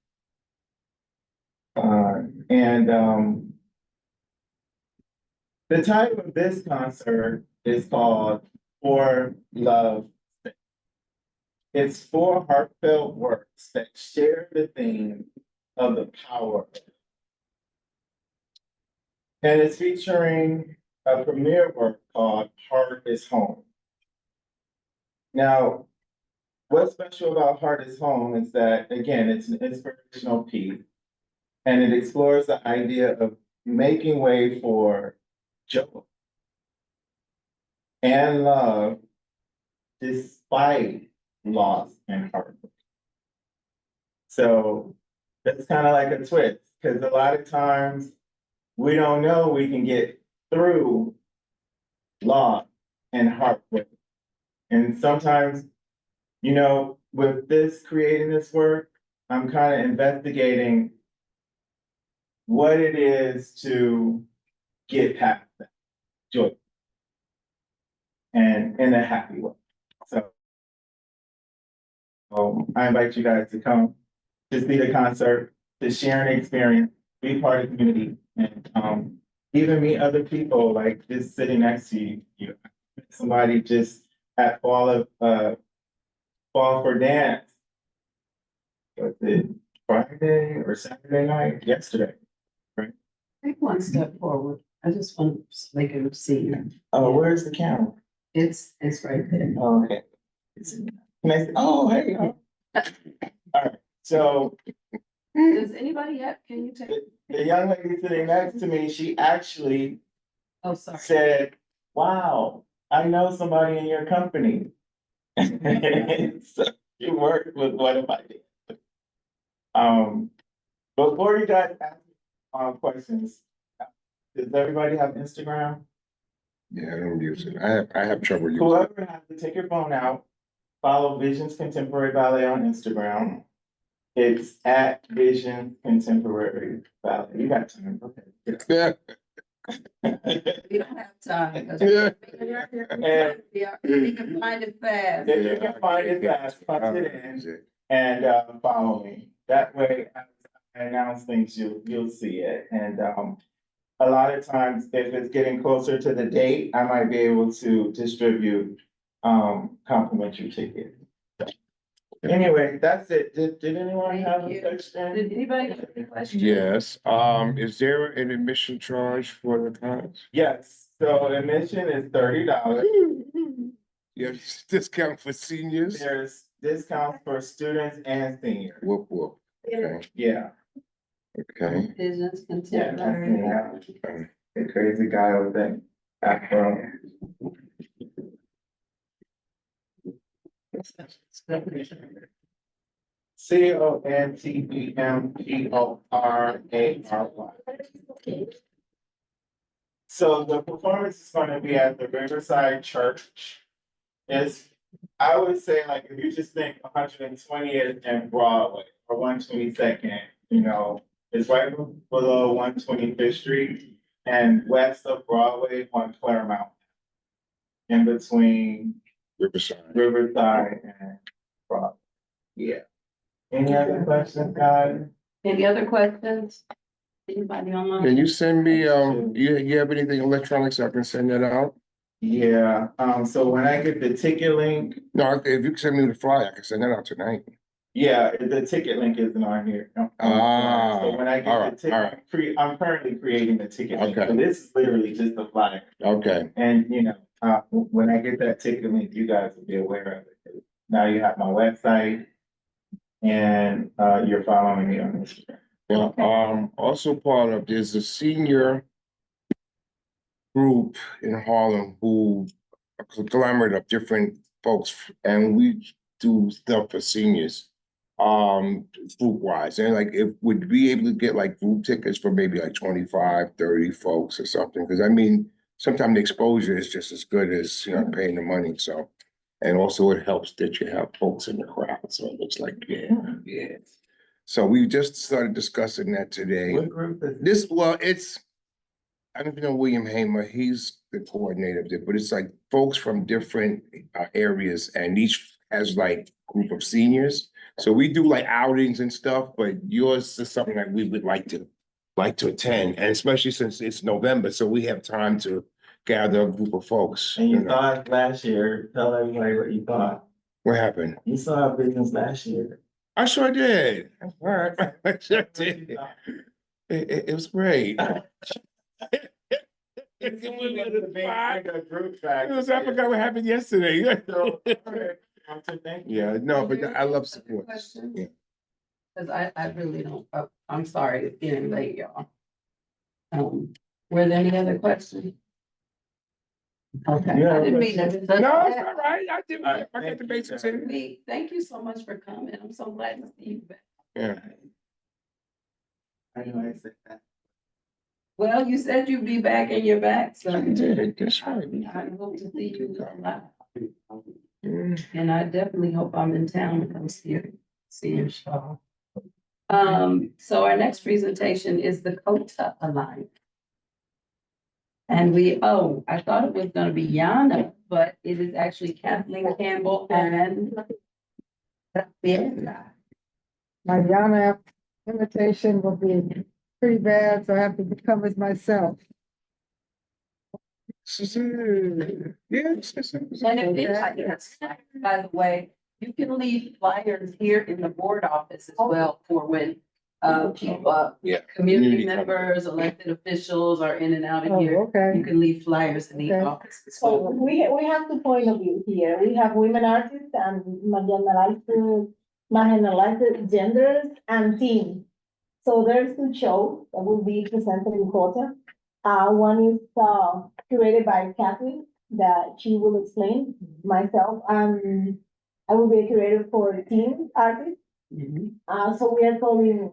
The title of this concert is called For Love. It's 4 heartfelt works that share the theme of the power. And it's featuring a premiere work called Heart is Home. Now, what's special about Heart is Home is that, again, it's an inspirational piece, and it explores the idea of making way for joy and love despite loss and heartbreak. So that's kind of like a twist, because a lot of times we don't know we can get through loss and heartbreak. And sometimes, you know, with this, creating this work, I'm kind of investigating what it is to get past that joy and in a happy way. So I invite you guys to come to see the concert, to share an experience, be part of the community, and even meet other people like just sitting next to you. Somebody just at Fall for Dance. Was it Friday or Saturday night? Yesterday, right? Take one step forward. I just want to make them see you. Oh, where's the camera? It's right there. Oh, okay. Oh, hey. All right, so Does anybody have, can you take? the young lady sitting next to me, she actually Oh, sorry. said, wow, I know somebody in your company. So you worked with one of my kids. Before you guys ask questions, does everybody have Instagram? Yeah, I don't use it. I have trouble using it. Whoever has to take your phone out, follow Visions Contemporary Ballet on Instagram. It's at Vision Contemporary Ballet. You got time, okay. Yeah. We don't have time. 'cause Yeah. We can find it fast. If you can find it fast, punch it in and follow me. That way, as I announce things, you'll see it. And a lot of times, if it's getting closer to the date, I might be able to distribute complimentary tickets. Anyway, that's it. Did anyone have a question? Did anybody have any questions? Yes, is there an admission charge for the class? Yes, so admission is $30. Yes, discount for seniors? There's discounts for students and seniors. Whoop, whoop. Okay, Yeah. okay. Visions Yeah, Contemporary. Okay. the crazy guy with that afro. CONTEMPORARY. So the performance is gonna be at the Riverside Church. It's, I would say, like, if you just think 120th and Broadway or 122nd, you know, it's right below 125th Street and west of Broadway on Claremont. In between Riverside and Broadway. Yeah. Any other questions, guys? Any other questions? Anybody online? Can you send me, you have anything electronic so I can send that out? Yeah, so when I get the ticket link, No, if you can send me the flyer, I can send that out tonight. yeah, the ticket link isn't on here. So when I get the ticket, I'm currently creating the ticket link. Okay. So this is literally just a flyer. Okay, And, you know, when I get that ticket link, you guys will be aware of it. Now you have my website and, you're following me on Instagram. yeah, also part of, there's a senior group in Harlem who, a conglomerate of different folks, and we do stuff for seniors. Group wise, and like, if would be able to get like group tickets for maybe like 25, 30 folks or something, because I mean, sometimes the exposure is just as good as, paying the money, so. And also it helps that you have folks in the crowd, so it looks like, yeah. So we just started discussing that today. What group is? I don't even know William Hamer, he's the coordinator of it, but it's like folks from different areas, and each has like group of seniors. So we do like outings and stuff, but yours is something that we would like to attend, and especially since it's November, so we have time to gather a group of folks. And you saw it last year, tell everybody what you thought. What happened? You saw our business last year. I sure did. All right, I sure did. It was great. It was, I forgot what happened yesterday. Yeah, no, but I love support. Yeah. Cause I really don't, I'm sorry, it's getting late, y'all. Were there any other questions? Okay. Yeah, I didn't mean to. No, it's all right. I did, I got the basics in. Thank you so much for coming. I'm so glad to see you back. Yeah. I know I said that. Well, you said you'd be back and you're back, so. I did, that's right. I hope to see you a lot. Mm. And I definitely hope I'm in town to come see your show. So our next presentation is the COTA Alliance. And I thought it was gonna be Yana, but it is actually Kathleen Campbell and Rafaela. My Yana invitation will be pretty bad, so I have to become as myself. Yes. And yes, by the way, you can leave flyers here in the board office as well for when people, community members, elected officials are in and out of here. Okay. You can leave flyers in the Okay. office as So well. we have two point of view here. We have women artists and marginalized genders and teens. So there's two shows that will be presented in Kota. One is curated by Kathleen that she will explain. Myself, I will be a curator for teen artists. So we are calling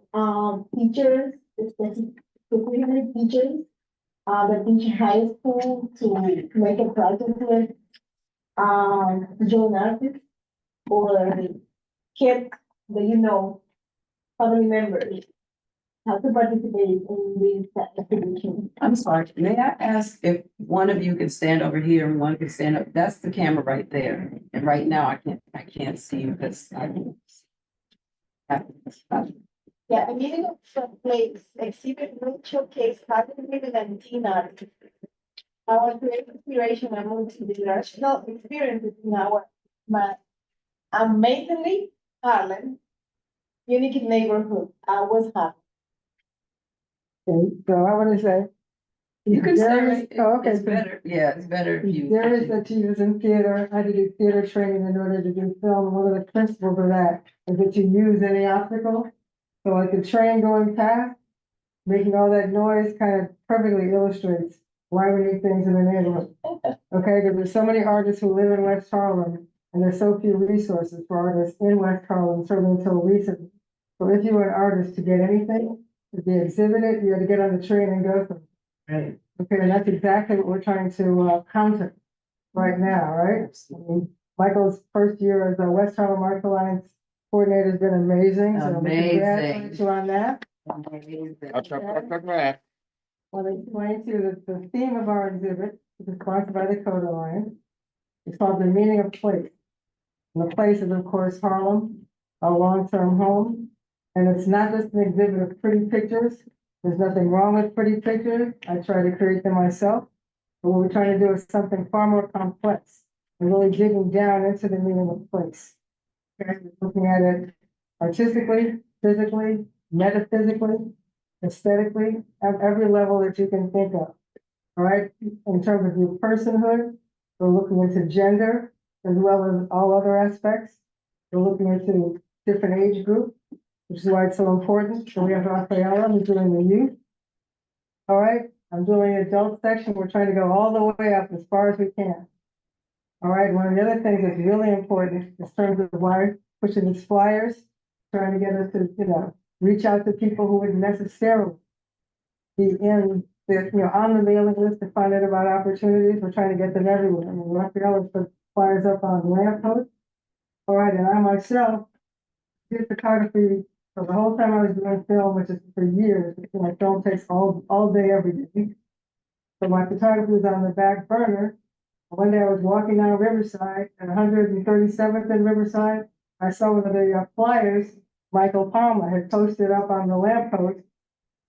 teachers, specifically teachers, that teach high school to make a project with young artists or kids that family members how to participate in this exhibition. I'm sorry, may I ask if one of you can stand over here and one can stand up? That's the camera right there. And right now I can't see you because I can. Yeah, the meaning of the place exhibit will showcase cognitive women and teen artists. Our creative inspiration and multi-generational experiences in our amazingly Harlem, unique neighborhood, West Harlem. Okay, so I want to say. You can there say, is- oh, okay, it's so better, yeah, it's better if you. There is a teachers in theater, I had to do theater training in order to do film. One of the principles of that is that you use any obstacle. So like the train going past, making all that noise kind of perfectly illustrates why we need things in the neighborhood. Okay, because there's so many artists who live in West Harlem and there's so few resources for artists in West Harlem, certainly until recently. So if you were an artist to get anything, to be exhibited, you had to get on the train and go through. Right. Okay, and that's exactly what we're trying to counter right now, right? I mean, Michael's first year as a West Harlem Arts Alliance coordinator has been amazing. So we congratulate you on that. Well, explain to you the theme of our exhibit, which is sponsored by the Code Alliance. It's called The Meaning of Place. And the place is, of course, Harlem, our long-term home. And it's not just an exhibit of pretty pictures. There's nothing wrong with pretty pictures. I try to create them myself. But what we're trying to do is something far more complex and really digging down into the meaning of place. Okay, looking at it artistically, physically, metaphysically, aesthetically, at every level that you can think of. All right, in terms of your personhood, we're looking into gender as well as all other aspects. We're looking into different age groups, which is why it's so important. So we have Rafaela who's doing the youth. All right, I'm doing the adult section. We're trying to go all the way up as far as we can. All right, one of the other things that's really important in terms of why pushing these flyers trying to get us to, reach out to people who wouldn't necessarily be in the, on the mailing list to find out about opportunities. We're trying to get them everywhere. I mean, Raphael has put flyers up on lampposts. All right, and I myself did photography for the whole time I was doing film, which is for years. My film takes all day, every day. So my photography was on the back burner. One day I was walking down Riverside at 137th and Riverside. I saw one of the flyers Michael Palmer had posted up on the lamppost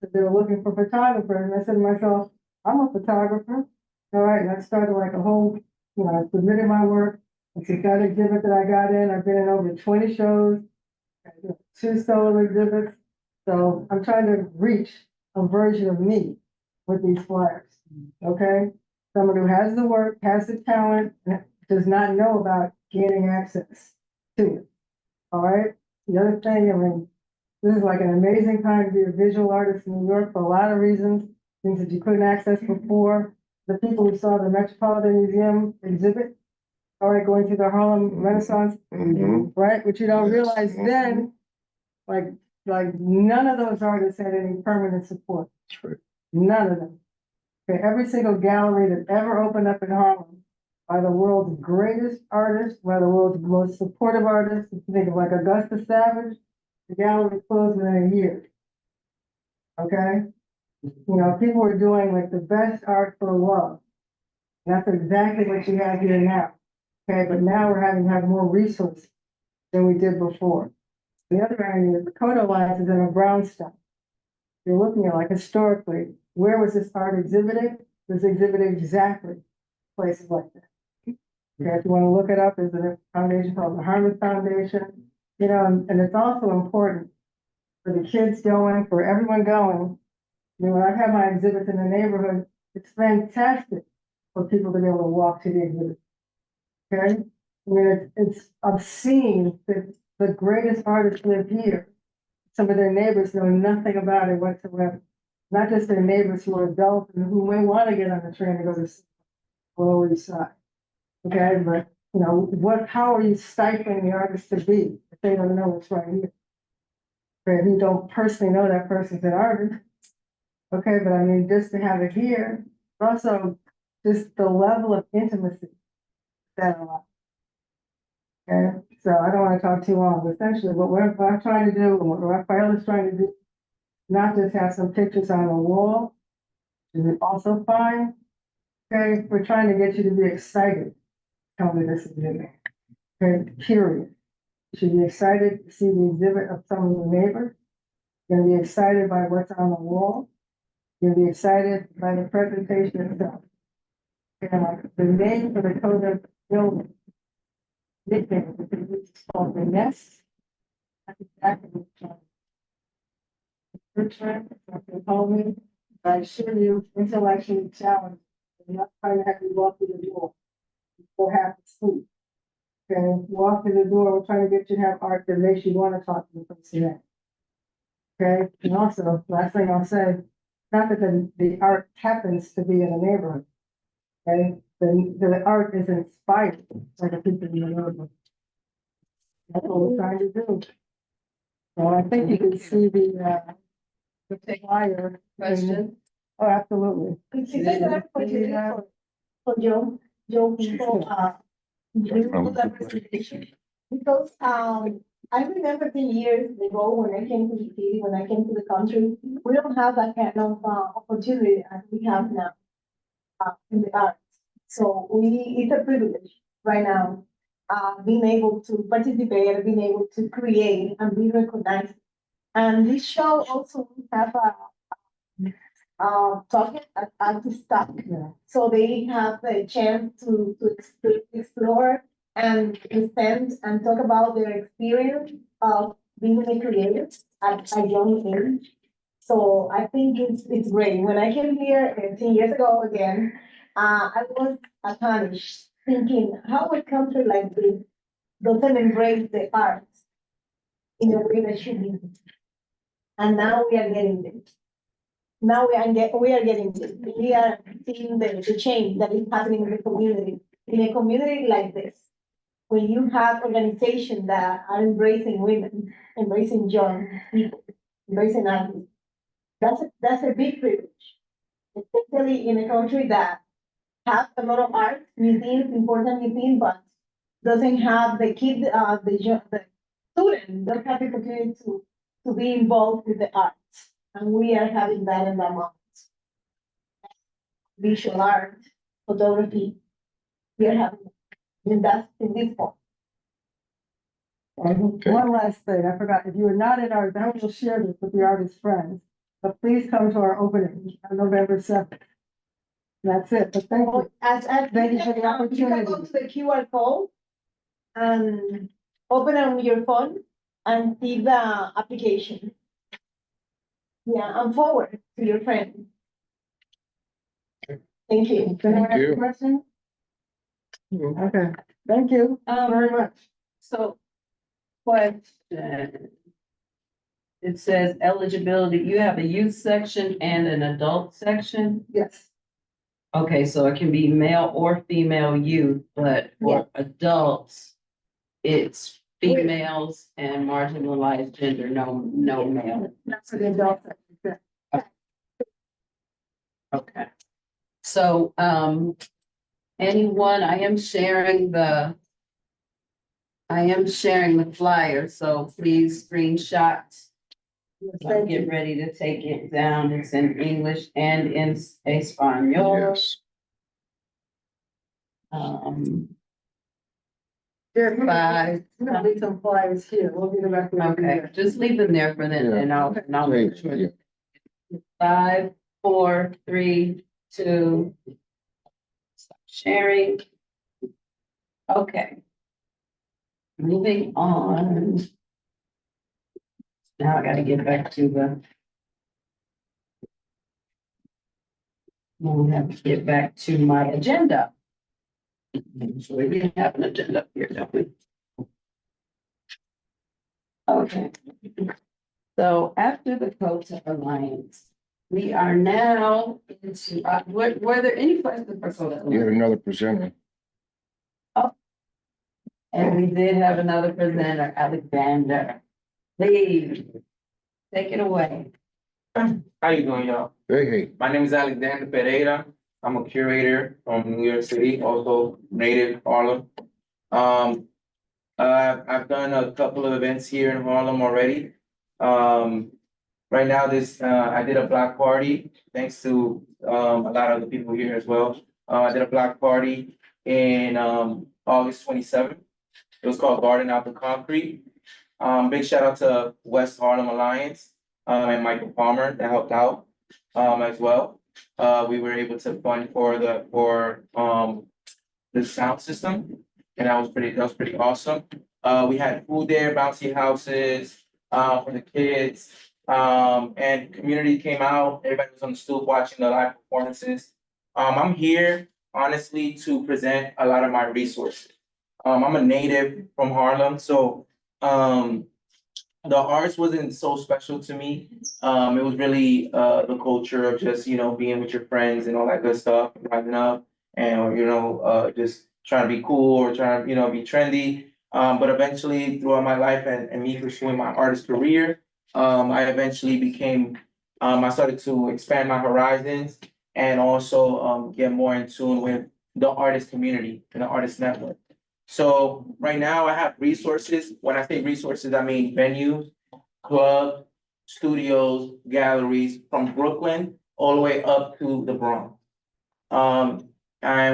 that they were looking for photographers. And I said to myself, I'm a photographer. All right, and I started like a whole, I submitted my work. It's a that exhibit that I got in. I've been in over 20 shows, 2 solo exhibits. So I'm trying to reach a version of me with these flyers. Okay? Someone who has the work, has the talent, and does not know about gaining access to it. All right? The other thing, I mean, this is like an amazing time to be a visual artist in New York for a lot of reasons, things that you couldn't access before. The people who saw the Metropolitan Museum exhibit, all right, going through the Harlem Renaissance, right? But you don't realize then, like none of those artists had any permanent support. None of them. Okay, every single gallery that ever opened up in Harlem by the world's greatest artists, by the world's most supportive artists. If you think of like Augusta Savage, the gallery closed within a year. Okay? People were doing like the best art for love. That's exactly what you have here now. Okay, but now we're having to have more resources than we did before. The other area is the Kodo lines is in a brownstone. You're looking at like historically, where was this art exhibited? It was exhibited exactly places like that. Okay, if you want to look it up, there's a foundation called the Harvard Foundation. And it's also important for the kids going, for everyone going. When I've had my exhibits in the neighborhood, it's fantastic for people to be able to walk to the exhibit. Okay? I mean, it's obscene that the greatest artists live here. Some of their neighbors know nothing about it whatsoever. Not just their neighbors who are adults and who may want to get on the train to go to the Lower East Side. Okay, but how are you stifling the artist to be if they don't know what's right here? Okay, if you don't personally know that person's an artist. Okay, but I mean, just to have it here, also just the level of intimacy that allows. Okay, so I don't want to talk too long, but essentially what I'm trying to do, and what Raphael is trying to do, not just have some pictures on the wall, which is also fine. Okay, we're trying to get you to be excited. Tell me this exhibit. Okay, period. You should be excited to see the exhibit of some of your neighbors. You're gonna be excited by what's on the wall. You're gonna be excited by the presentation itself. And the name for the Coda building, nickname, is called the Nest. That's exactly what they told me. I assure you, intellectually challenged. I'm not trying to have you walk through the door. Or have to sleep. Okay, walk through the door, we're trying to get you to have art that makes you want to talk to the person next. Okay, and also, last thing I'll say, not that the art happens to be in a neighborhood. Okay, the art is inspired by the people in the neighborhood. That's what we're trying to do. So I think you can see the flyer. Question? Oh, absolutely. Is that for Joe, representation? Because, I remember the years ago when I came to the city, when I came to the country, we don't have that kind of, opportunity as we have now, in the arts. So it's a privilege right now, being able to participate, being able to create and be recognized. And this show also have talking at the stop. So they have the chance to explore and present and talk about their experience of being a creator at a young age. So I think it's great. When I came here 10 years ago again, I was astonished, thinking how a country like this doesn't embrace the arts in a way that should be. And now we are getting this. Now we are getting this. We are seeing the change that is happening in the community. In a community like this, when you have organizations that are embracing women, embracing young people, embracing artists, that's a big privilege. Especially in a country that has a lot of art, museums, important museums, but doesn't have the kid, the student, don't have the opportunity to be involved with the arts. And we are having that in the moment. Visual art, photography, we are having, and that's in this point. And one last thing, I forgot, if you are not in art, I will share this with the artist friends, but please come to our opening on November 7th. That's it, but thank you. Thank you for the You can opportunity. go to the QR code and open it on your phone and see the application. Yeah, and forward to your friend. Thank you. Can I ask you. a question? Okay, thank you very much. So, question. It says eligibility, you have a youth section and an adult section? Yes, Okay, so it can be male or female youth, but Yeah. for adults, it's females and marginalized gender, no male. that's for the adult section. Okay. So, anyone, I am sharing the flyer, so please screenshot. Yes, I'll thank get you. ready to take it down. It's in English and in Espanol. Yes. There, Five. we're gonna leave some flyers here, we'll get them back. Okay, just leave them there for then, and I'll make sure. Yeah. 5, 4, 3, 2. Stop sharing. Okay. Moving on. Now I gotta get back to the. We'll have to get back to my agenda. So we have an agenda here, don't we? Okay. So after the COTA Alliance, we are now into, were there any questions for COTA You have Alliance? another presenter. And we did have another presenter, Alexander. Please, take it away. How you doing, y'all? Hey, My name is Alexander Pereira. I'm a curator from New York City, also native Harlem. I've done a couple of events here in Harlem already. Right now, I did a block party, thanks to, a lot of the people here as well. I did a block party in, August 27th. It was called Garden Out the Concrete. Big shout out to West Harlem Alliance, and Michael Palmer that helped out, as well. We were able to fund for the sound system, and that was pretty awesome. We had food there, bouncy houses, for the kids. And community came out, everybody was on the stoop watching the live performances. I'm here honestly to present a lot of my resources. I'm a native from Harlem, so, the arts wasn't so special to me. It was really, the culture of just, being with your friends and all that good stuff, rising up and, just trying to be cool or trying to, be trendy. But eventually throughout my life and me pursuing my artist career, I eventually I started to expand my horizons and also, get more in tune with the artist community and the artist network. So right now I have resources. When I say resources, I mean venues, clubs, studios, galleries from Brooklyn all the way up to the Bronx. And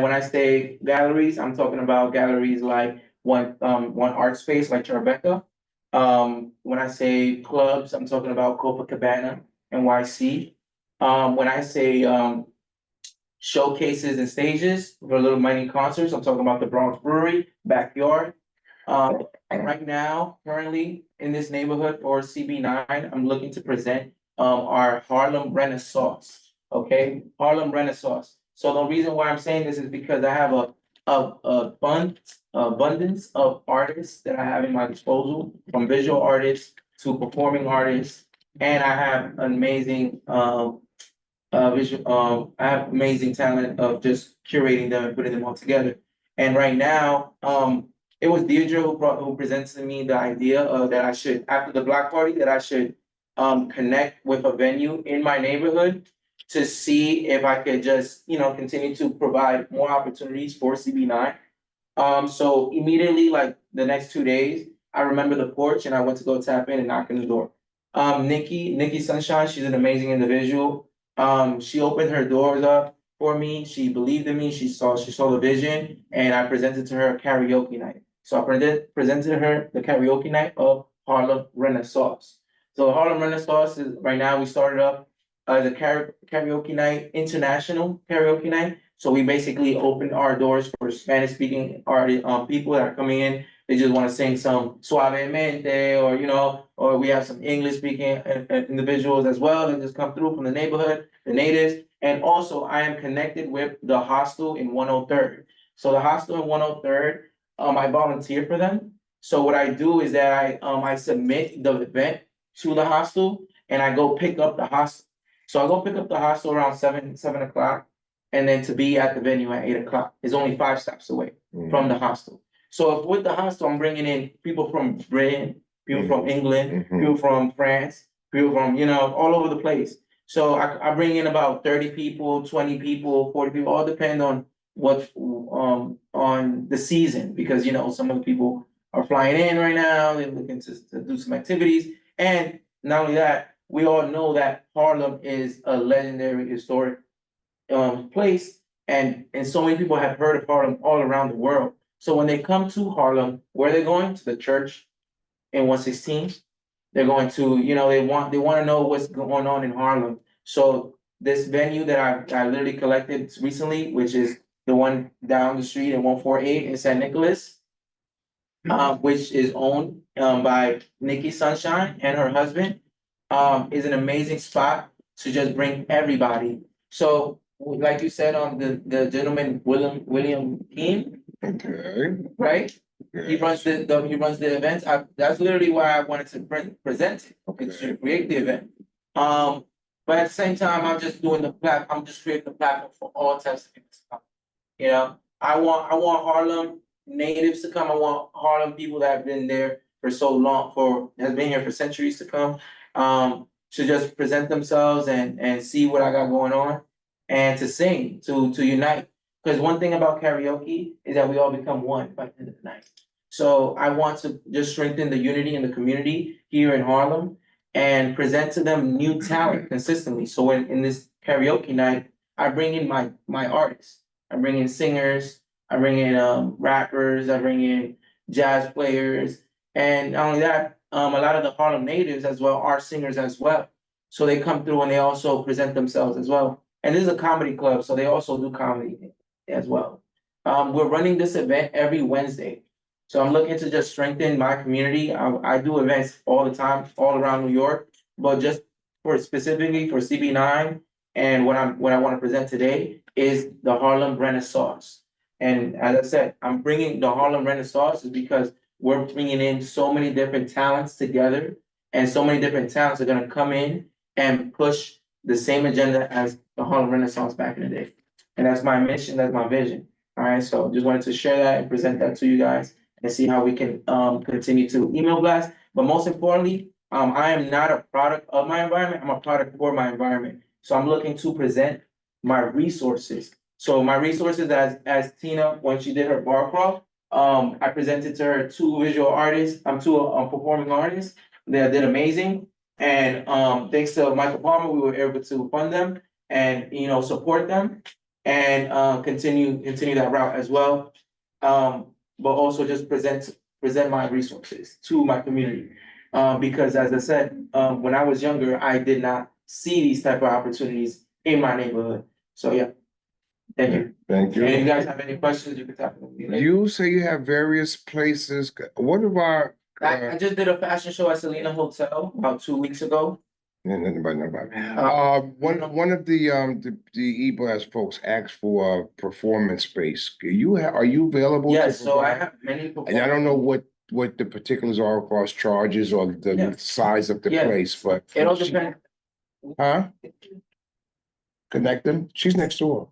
when I say galleries, I'm talking about galleries like one art space like Tribeca. When I say clubs, I'm talking about Copacabana, NYC. When I say showcases and stages for little mini concerts, I'm talking about the Bronx Brewery, Backyard. Right now, currently in this neighborhood for CB9, I'm looking to present our Harlem Renaissance. Okay, Harlem Renaissance. So the reason why I'm saying this is because I have abundance of artists that I have in my disposal, from visual artists to performing artists, and I have amazing I have amazing talent of just curating them and putting them all together. And right now, it was Deirdre who presented to me the idea that I should, after the block party, that I should connect with a venue in my neighborhood to see if I could just, continue to provide more opportunities for CB9. So immediately, like the next 2 days, I remember the porch and I went to go tap in and knock on the door. Nikki Sunshine, she's an amazing individual. She opened her doors up for me. She believed in me. She saw the vision, and I presented to her a karaoke night. So I presented her the karaoke night of Harlem Renaissance. So Harlem Renaissance is right now we started up as a karaoke night, international karaoke night. So we basically opened our doors for Spanish speaking artists, people that are coming in. They just want to sing some suavemente, or we have some English speaking individuals as well that just come through from the neighborhood, the natives. And also I am connected with the hostel in 103rd. So the hostel in 103rd, I volunteer for them. So what I do is that I submit the event to the hostel and I go pick up the hostel. So I go pick up the hostel around 7 o'clock. And then to be at the venue at 8 o'clock is only 5 stops away from the hostel. So if with the hostel, I'm bringing in people from Britain, people from England, people from France, people from, all over the place. So I bring in about 30 people, 20 people, 40 people, all depend on what, on the season, because, some of the people are flying in right now, they're looking to do some activities. And not only that, we all know that Harlem is a legendary historic place, and so many people have heard of Harlem all around the world. So when they come to Harlem, where they're going to the church in 116, they're going to, they want to know what's going on in Harlem. So this venue that I literally collected recently, which is the one down the street in 148 in San Nicolas, which is owned by Nikki Sunshine and her husband, is an amazing spot to just bring everybody. So like you said, the gentleman, William Keane, Okay. right? He runs the events. That's literally why I wanted to present it, is to create the event. But at the same time, I'm just creating the platform for all types of people to come. I want Harlem natives to come. I want Harlem people that have been there for so long, has been here for centuries to come. To just present themselves and see what I got going on, and to sing, to unite. Because one thing about karaoke is that we all become one by the end of the night. So I want to just strengthen the unity in the community here in Harlem and present to them new talent consistently. So in this karaoke night, I bring in my artists. I bring in singers, I bring in rappers, I bring in jazz players, and not only that, a lot of the Harlem natives as well are singers as well. So they come through and they also present themselves as well. And this is a comedy club, so they also do comedy as well. We're running this event every Wednesday. So I'm looking to just strengthen my community. I do events all the time, all around New York, but just specifically for CB9, and what I want to present today is the Harlem Renaissance. And as I said, I'm bringing the Harlem Renaissance is because we're bringing in so many different talents together, and so many different talents are going to come in and push the same agenda as the Harlem Renaissance back in the day. And that's my mission, that's my vision. All right, so just wanted to share that and present that to you guys and see how we can continue to email blast. But most importantly, I am not a product of my environment, I'm a product for my environment. So I'm looking to present my resources. So my resources, as Tina, when she did her bar crawl, I presented to her two visual artists, two performing artists that did amazing. And thanks to Michael Palmer, we were able to fund them and support them and continue that route as well. But also just present my resources to my community. Because as I said, when I was younger, I did not see these type of opportunities in my neighborhood. So yeah. Thank you. Thank you. And if you guys have any questions, you can tap with me later. You say you have various places. What about? I just did a fashion show at Selena Hotel about 2 weeks ago. Nothing about nobody. One of the E-Blast folks asked for a performance space. Are you available? Yes, to so I provide? have many. And I don't know what the particulars are as far as charges or the size of the Yeah. place, but. It all depends. Huh? Connect them? She's next door.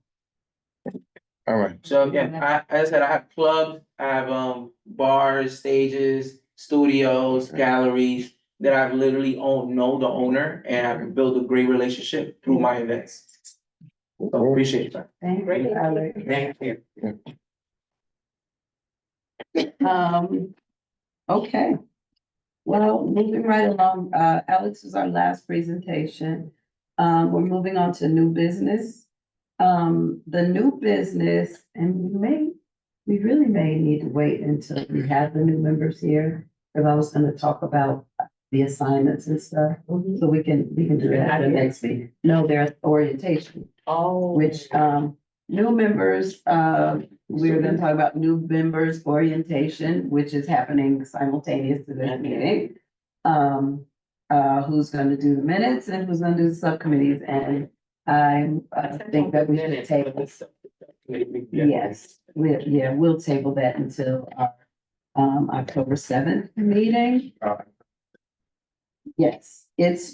All right. So yeah, as I said, I have clubs, I have bars, stages, studios, galleries that I've literally know the owner and I can build a great relationship through my events. So appreciate that. Thank you, Alex. Thank you. Okay. Well, moving right along, Alex is our last presentation. We're moving on to new business. The new business, and we really may need to wait until we have the new members here. Because I was gonna talk about the assignments and stuff, so we can do that at the next meeting. No, there's orientation. Oh. Which, new members, we're gonna talk about new members orientation, which is happening simultaneous to this meeting. Who's gonna do the minutes and who's gonna do the subcommittees, and I think that we should table. Yes, we'll table that until our, October 7th meeting. Yes,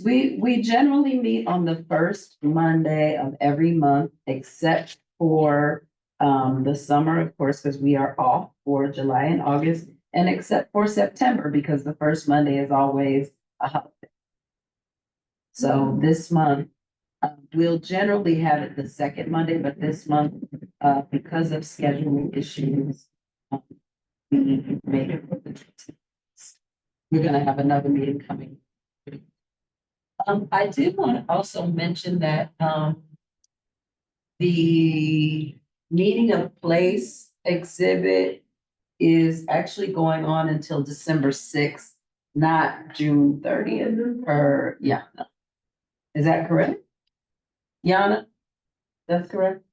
we generally meet on the first Monday of every month, except for the summer, of course, because we are off for July and August, and except for September, because the first Monday is always a holiday. So this month, we'll generally have it the second Monday, but this month, because of scheduling issues, we made it for the 20th. We're gonna have another meeting coming. I did want to also mention that, the meeting of place exhibit is actually going on until December 6th, not June 30th, or, yeah. Is that correct? Yana? That's correct?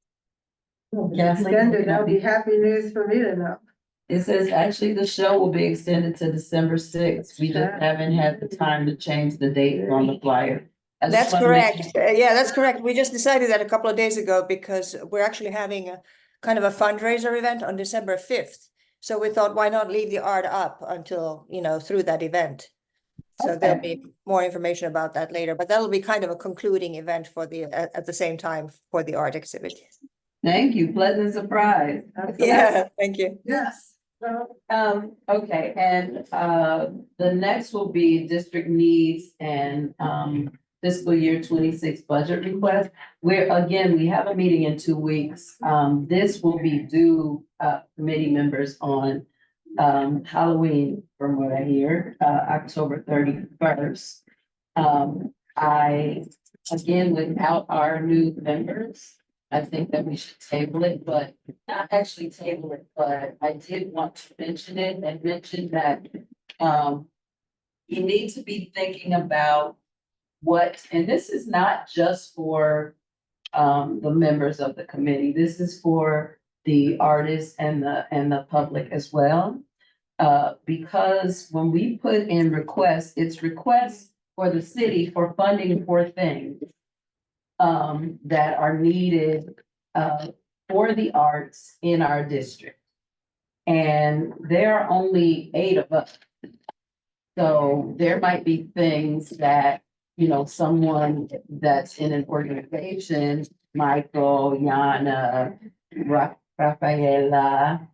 Extended, that'll be happy news for me to know. It says actually the show will be extended to December 6th. We just haven't had the time to change the date on the flyer. I just That's wanna make correct. Yeah, that's correct. We just decided that a couple of days ago because we're actually having a kind of a fundraiser event on December 5th. So we thought, why not leave the art up until, through that event? So there'll be more information about that later, but that'll be kind of a concluding event for at the same time for the art exhibit. Thank you, pleasant surprise. Yeah, thank you. Yes. Okay, and the next will be district needs and fiscal year 26 budget request. Where again, we have a meeting in 2 weeks. This will be due committee members on Halloween, from what I hear, October 31st. Again, without our new members, I think that we should table it, but not actually table it, but I did want to mention it and mention that you need to be thinking about and this is not just for the members of the committee, this is for the artists and the public as well. Because when we put in requests, it's requests for the city for funding for things that are needed for the arts in our district. And there are only 8 of us. So there might be things that, someone that's in an organization, Michael, Yana, Rafaela,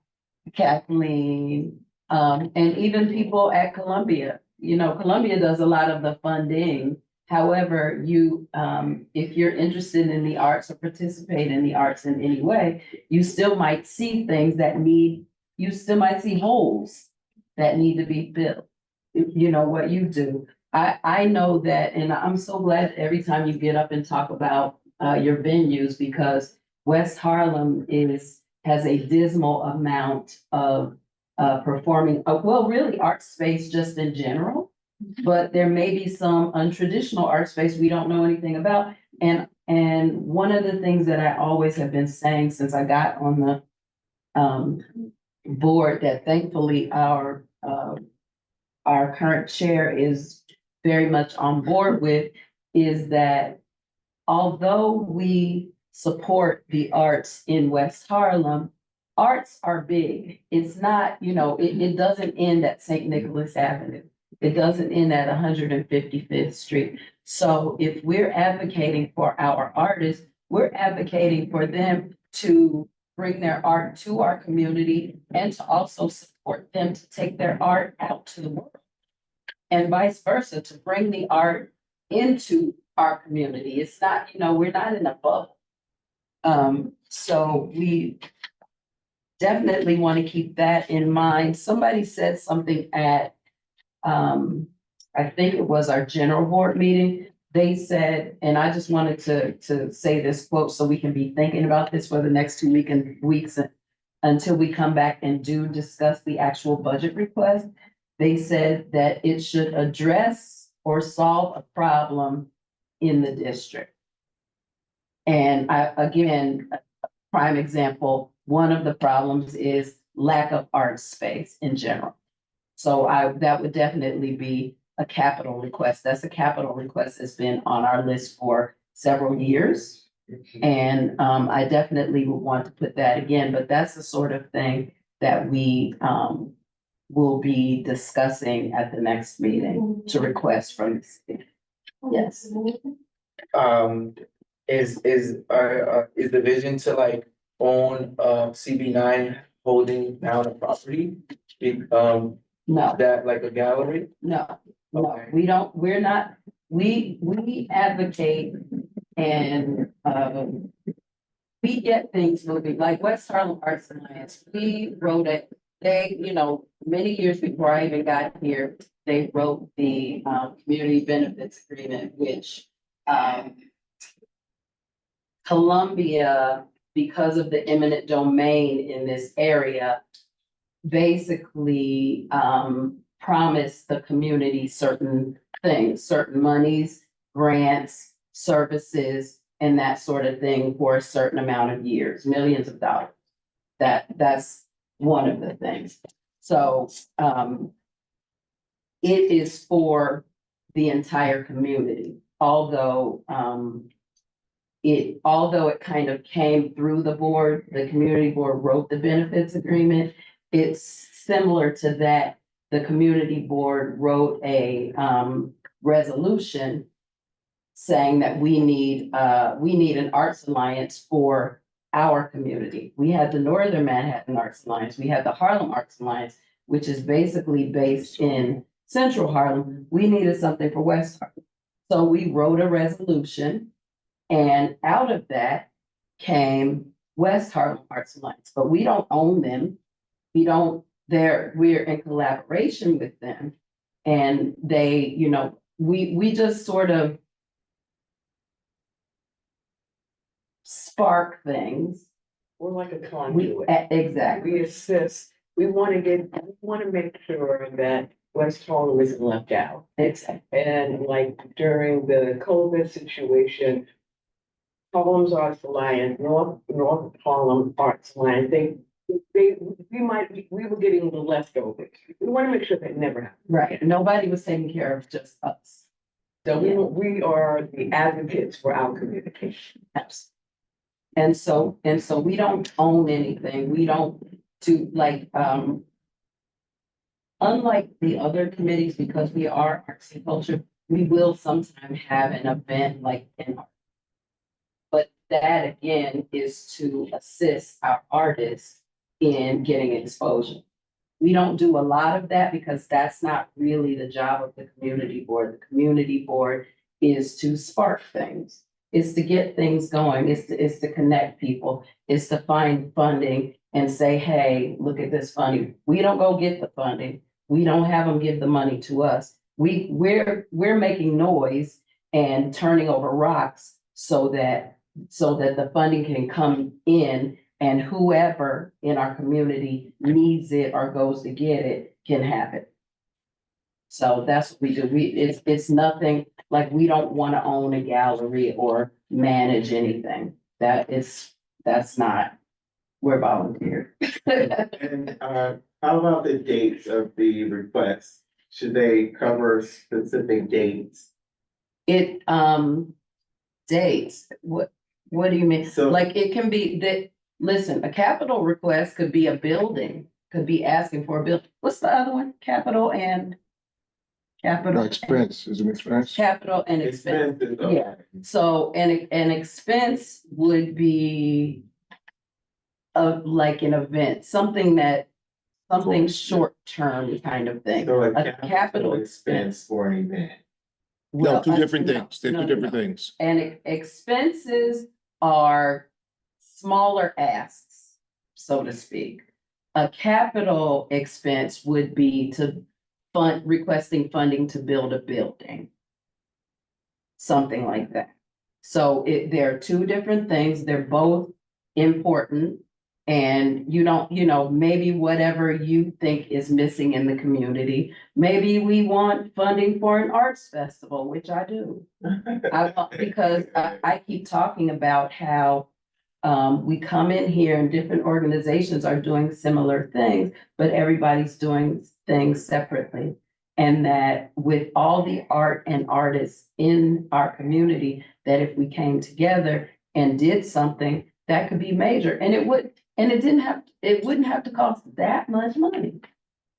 Kathleen, and even people at Columbia. Columbia does a lot of the funding. However, if you're interested in the arts or participate in the arts in any way, you still might see things you still might see holes that need to be filled. What you do. I know that, and I'm so glad every time you get up and talk about your venues, because West Harlem has a dismal amount of performing, really art space just in general. But there may be some untraditional art space we don't know anything about. And one of the things that I always have been saying since I got on the board, that thankfully our current chair is very much on board with, is that although we support the arts in West Harlem, arts are big. It's not, it doesn't end at St. Nicholas Avenue. It doesn't end at 155th Street. So if we're advocating for our artists, we're advocating for them to bring their art to our community and to also support them to take their art out to the world. And vice versa, to bring the art into our community. It's not, we're not in a bubble. So we definitely want to keep that in mind. Somebody said something at, I think it was our general board meeting. They said, and I just wanted to say this quote so we can be thinking about this for the next 2 weeks until we come back and do discuss the actual budget request. They said that it should address or solve a problem in the district. And again, a prime example, one of the problems is lack of art space in general. So that would definitely be a capital request. That's a capital request that's been on our list for several years. And I definitely would want to put that again, but that's the sort of thing that we will be discussing at the next meeting to request from the city. Yes. Is the vision to like own CB9 holding down a property? No. That like a gallery? No, Okay. we're not, we advocate and, we get things moving, like West Harlem Arts Alliance, we wrote it, they, many years before I even got here, they wrote the, community benefits agreement, which, Columbia, because of the eminent domain in this area, basically, promised the community certain things, certain monies, grants, services, and that sort of thing for a certain amount of years, millions of dollars. That's one of the things. So, it is for the entire community, although it kind of came through the board, the community board wrote the benefits agreement. It's similar to that. The community board wrote a resolution saying that we need an arts alliance for our community. We had the Northern Manhattan Arts Alliance, we had the Harlem Arts Alliance, which is basically based in Central Harlem. We needed something for West Harlem. So we wrote a resolution, and out of that came West Harlem Arts Alliance, but we don't own them. We're in collaboration with them. And they, we just sort of spark things. We're like a conduit. Exactly. We assist, we want to make sure that West Harlem isn't left out. Exactly. And like during the COVID situation, Harlem's Arts Alliance, North Harlem Arts Alliance, we were getting the leftovers. We want to make sure that never happens. Right. Nobody was taking care of just us. So we are the advocates for our communication. Absolutely. And so we don't own anything. We don't do like, unlike the other committees, because we are arts and culture, we will sometimes have an event like in art. But that again is to assist our artists in getting exposure. We don't do a lot of that because that's not really the job of the community board. The community board is to spark things. It's to get things going. It's to connect people. It's to find funding and say, hey, look at this funding. We don't go get the funding. We don't have them give the money to us. We're making noise and turning over rocks so that the funding can come in, and whoever in our community needs it or goes to get it can have it. So that's what we do. It's nothing like we don't want to own a gallery or manage anything. That's not, we're volunteer. And how about the dates of the requests? Should they cover specific dates? Dates, what do you mean? So- Like it can be that, listen, a capital request could be a building, could be asking for a building. What's the other one? Capital and capital. Expense, is an expense? Capital and expense. Expenses, Yeah. okay. So an expense would be like an event, something short-term kind of thing. So A capital expense for an event. No, Well, two different no, things. They're no, two no, different no. things. And expenses are smaller asks, so to speak. A capital expense would be to requesting funding to build a building. Something like that. So there are two different things. They're both important. And you don't, maybe whatever you think is missing in the community, maybe we want funding for an arts festival, which I do. Because I keep talking about how we come in here and different organizations are doing similar things, but everybody's doing things separately. And that with all the art and artists in our community, that if we came together and did something, that could be major. And it wouldn't have to cost that much money.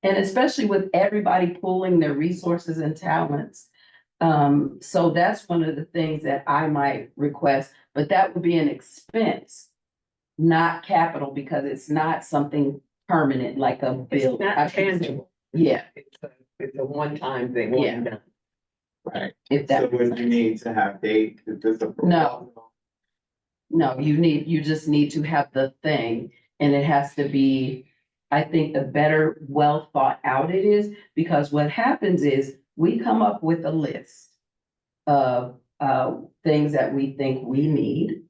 And especially with everybody pooling their resources and talents. So that's one of the things that I might request, but that would be an expense, not capital, because it's not something permanent like a bill. It's not tangible. Yeah. It's a one-time thing, one and done. Right. If So that, would you need to have date, is this a? no, you just need to have the thing, and it has to be, I think the better, well thought out it is, because what happens is we come up with a list of things that we think we need.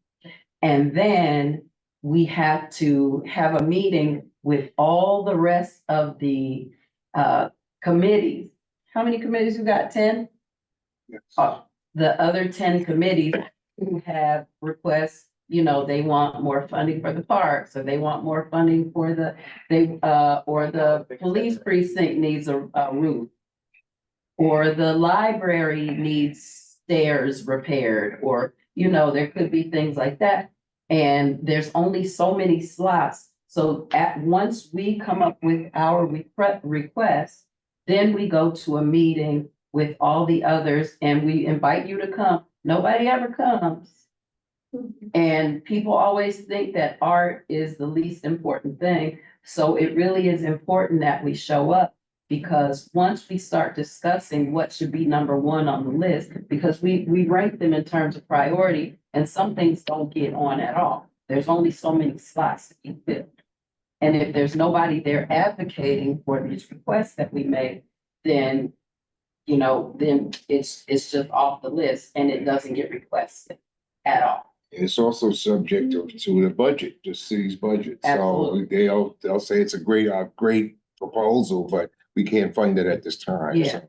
And then we have to have a meeting with all the rest of the committees. How many committees you got? 10? Yes. The other 10 committees who have requests, they want more funding for the parks, or they want more funding for or the police precinct needs a roof. Or the library needs stairs repaired, or, there could be things like that. And there's only so many slots. So once we come up with our request, then we go to a meeting with all the others and we invite you to come. Nobody ever comes. And people always think that art is the least important thing. So it really is important that we show up, because once we start discussing what should be number one on the list, because we rank them in terms of priority, and some things don't get on at all. There's only so many slots to be filled. And if there's nobody there advocating for these requests that we make, then, then it's just off the list and it doesn't get requested at all. It's also subject to the budget, the city's budget. Absolutely. So they'll say it's a great proposal, but we can't fund it at this time. Yeah. So.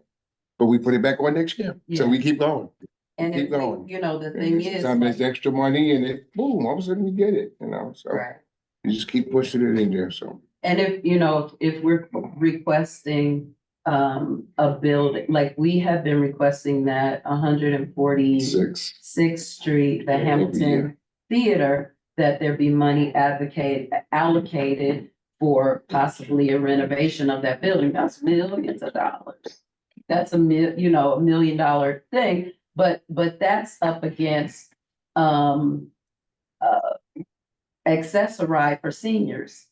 But we put it back on next year. So Yeah. we keep going. And Keep going. the thing is. Sometimes there's extra money and it, boom, all of a sudden we get it, so. Right. You just keep pushing it in there, so. And if we're requesting a building, like we have been requesting that 146th Street, the Hamilton Theater, that there be money allocated for possibly a renovation of that building. That's millions of dollars. That's a $1 million thing, but that's up against accessory for seniors.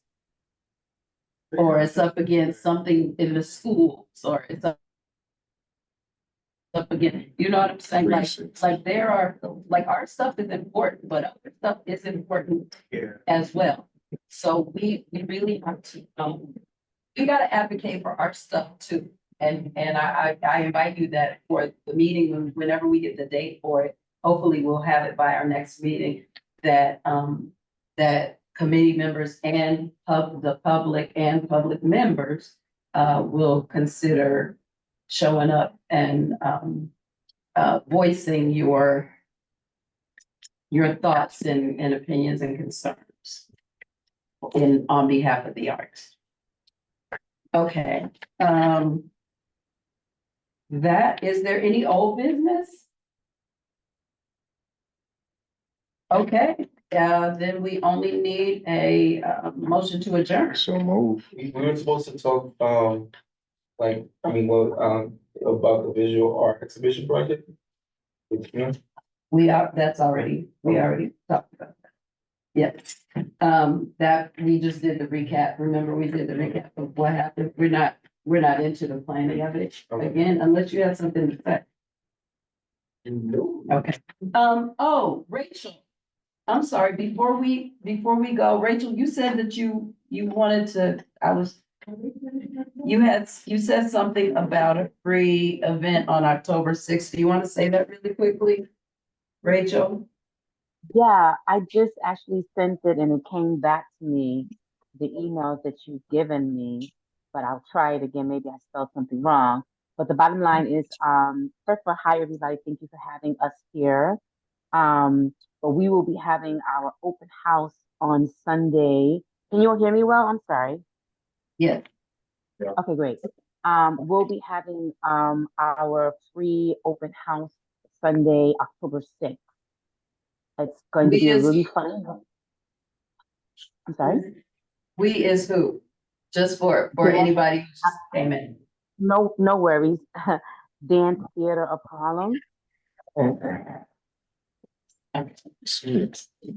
Or it's up against something in the schools, or it's up again, you know what I'm saying? Like there are, like our stuff is important, but other stuff is important as well. So we really have to, we gotta advocate for our stuff too. And I invite you that for the meeting, whenever we get the date for it, hopefully we'll have it by our next meeting, that committee members and the public and public members will consider showing up and voicing your thoughts and opinions and concerns on behalf of the arts. Okay. Is there any old business? Okay. Then we only need a motion to adjourn. So move. We were supposed to talk, about the visual art exhibition project. We already talked about that. Yes, that, we just did the recap. Remember, we did the recap of what happened. We're not into the planning of it again, unless you have something to say. No. Okay. Oh, Rachel. I'm sorry, before we go, Rachel, you said that you wanted to, you said something about a free event on October 6th. Do you want to say that really quickly, Rachel? Yeah, I just actually sent it and it came back to me, the emails that you've given me, but I'll try it again. Maybe I spelled something wrong. But the bottom line is, first of all, hi everybody. Thank you for having us here. But we will be having our open house on Sunday. Can you all hear me well? I'm sorry. Yes. Okay, great. We'll be having our free open house Sunday, October 6th. It's going to be a really fun. I'm sorry. We is who? Just for Dance, anybody who just came in. no worries. Dance Theater of Harlem.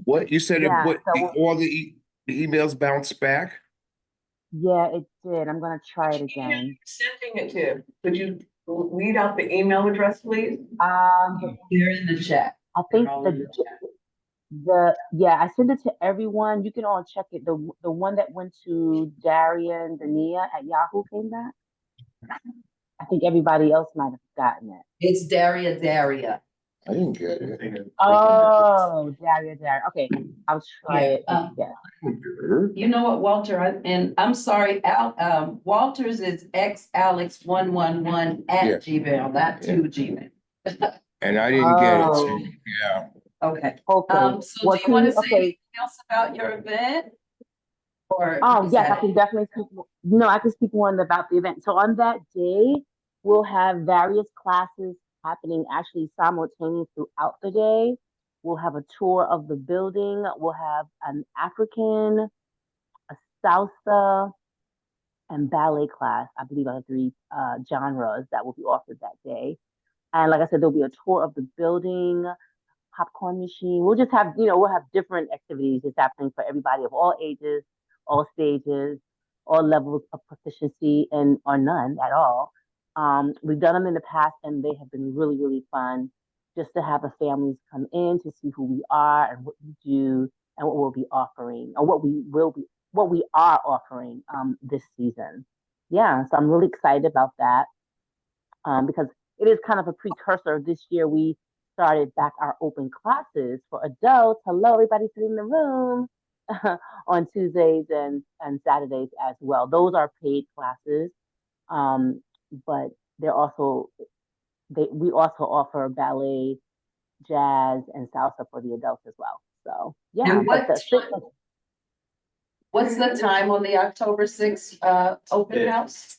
What, you said it, Yeah, what, so all the emails bounced back? yeah, it did. I'm gonna try it again. Sending it to, could you read out the email address, please? They're in the chat. I think yeah, I sent it to everyone. You can all check it. The one that went to Darian Dania at Yahoo came back. I think everybody else might have gotten it. It's Daria. I didn't get it. Oh, Daria. Okay, I'll try it again. You know what, Walter, and I'm sorry, Walter's is xalex111 at Gmail, not to Gmail. And I didn't get it, so, yeah. Okay. Okay. So do you want to say anything else about your event? Or Yes, I can definitely speak. No, I can speak more about the event. So on that day, we'll have various classes happening actually simultaneous throughout the day. We'll have a tour of the building. We'll have an African, a salsa, and ballet class. I believe are the three genres that will be offered that day. And like I said, there'll be a tour of the building, popcorn machine. We'll just have, we'll have different activities that's happening for everybody of all ages, all stages, all levels of proficiency, and or none at all. We've done them in the past, and they have been really, really fun. Just to have the families come in to see who we are and what we do, and what we'll be offering, or what we are offering this season. Yeah, so I'm really excited about that because it is kind of a precursor. This year we started back our open classes for adults. Hello, everybody sitting in the room on Tuesdays and Saturdays as well. Those are paid classes, but they're also we also offer ballet, jazz, and salsa for the adults as well. So yeah, and what's the time on the October 6th open house?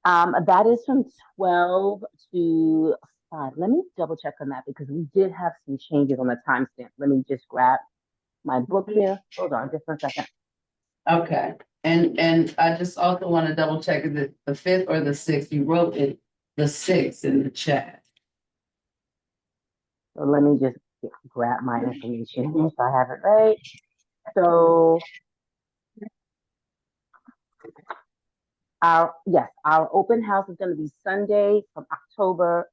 That is from 12 to 5. Let me double check on that because we did have some changes on the timestamp. Let me just grab my book here. Hold on just for a second. Okay, and I just also want to double check the 5th or the 6th. You wrote it the 6th in the chat. So let me just grab my information here so I have it right. So our open house is going to be Sunday from October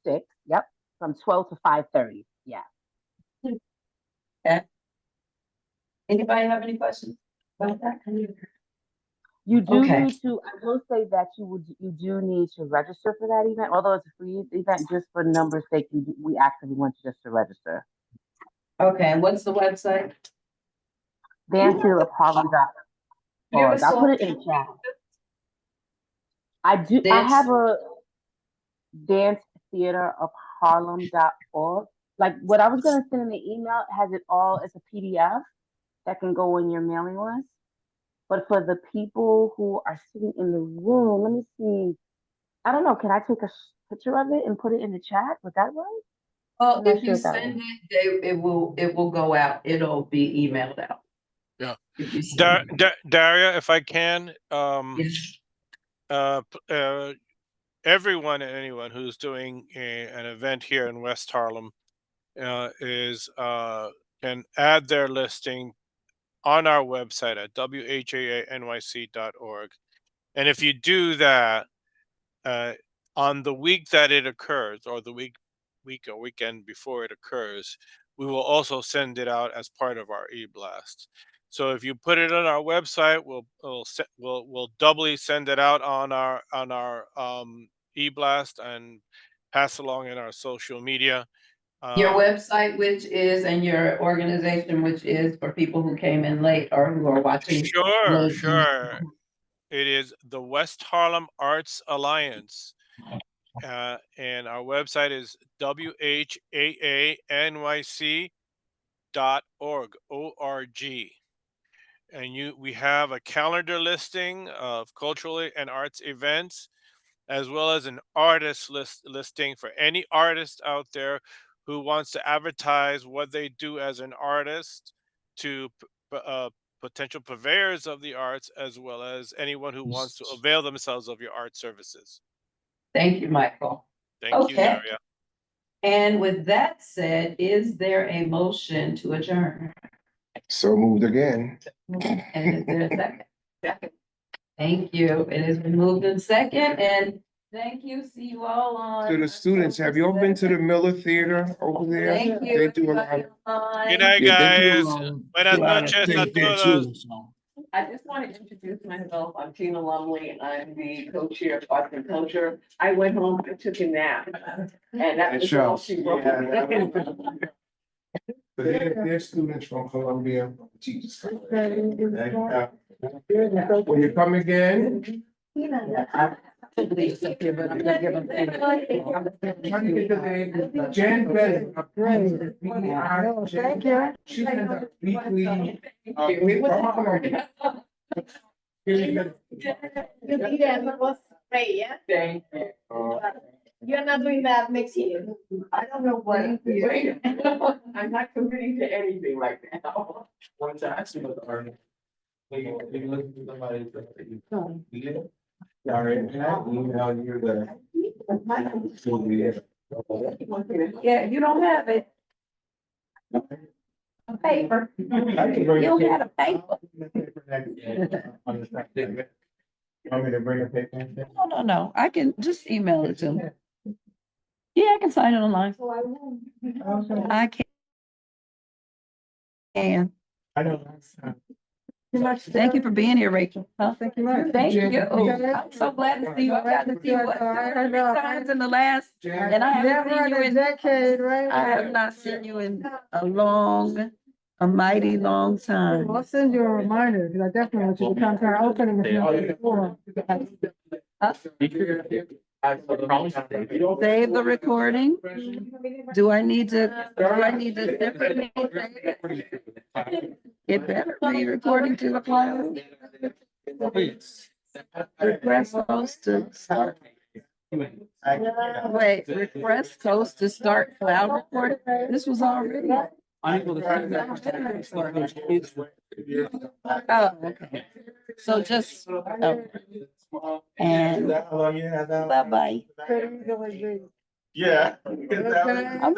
6th. Yep, from 12 to 5:30. Yeah. Okay. Anybody have any questions about that? You do Okay. need to, I will say that you do need to register for that event, although it's a free event, just for numbers sake, we actually want you just to register. Okay, and what's the website? DanceTheaterOfHarlem.org. I'll put it in chat. I have a DanceTheaterOfHarlem.org. Like what I was gonna send in the email has it all, it's a PDF that can go in your mailing list. But for the people who are sitting in the room, let me see. I don't know. Can I take a picture of it and put it in the chat? Would that work? Well, if you send it, it will go out. It'll be emailed out. Yeah. Daria, if I can, everyone and anyone who's doing an event here in West Harlem is can add their listing on our website at whaanyc.org. And if you do that, on the week that it occurs, or the week or weekend before it occurs, we will also send it out as part of our e-blast. So if you put it on our website, we'll doubly send it out on our e-blast and pass along in our social media. Your website, which is, and your organization, which is, for people who came in late or who are watching. Sure, sure. It is the West Harlem Arts Alliance. And our website is whaanyc.org, O-R-G. And we have a calendar listing of cultural and arts events, as well as an artist listing for any artist out there who wants to advertise what they do as an artist to potential purveyors of the arts, as well as anyone who wants to avail themselves of your art services. Thank you, Michael. Thank you, Okay. Daria. And with that said, is there a motion to adjourn? So moved again. And is there a second? Second. Thank you. It has been moved in second, and thank you. See you all on. To the students, have you all been to the Miller Theater over there? Thank you. They do a lot. Good night, Yeah, they do a guys. lot of- Buenas a lot of noches a things there todos. too, so. I just want to introduce myself. I'm Tina Lumley. I'm the co-chair of Arts and Culture. I went home and took a nap. And that was all she wrote. They're students from Columbia, teachers. When you come again. Jen Bennett. Thank you. She did a weekly. Thank you. You're not doing that next year. I don't know what. I'm not committing to anything right now. One to ask you about the art. You look at somebody that you. Yeah, right, can I email you the. Yeah, you don't have it. A paper. You don't have a paper. Want me to bring a paper? No. I can just email it to me. Yeah, I can sign it online. I can. I know. Thank you for being here, Rachel. Huh? Thank you much. Thank you. I'm so glad to see you. I got to see you what, 2 or 3 times in the last, and I haven't seen you in decade, right? I have not seen you in a mighty long time. I'll send you a reminder, because I definitely want you to come to our opening. if not before. Save the recording. Do I need to separately save it? It better be recording to the cloud. Request host to start. Wait, request host to start cloud recording. This was already. Unable to. Oh, okay. So just, and bye-bye. Yeah. I'm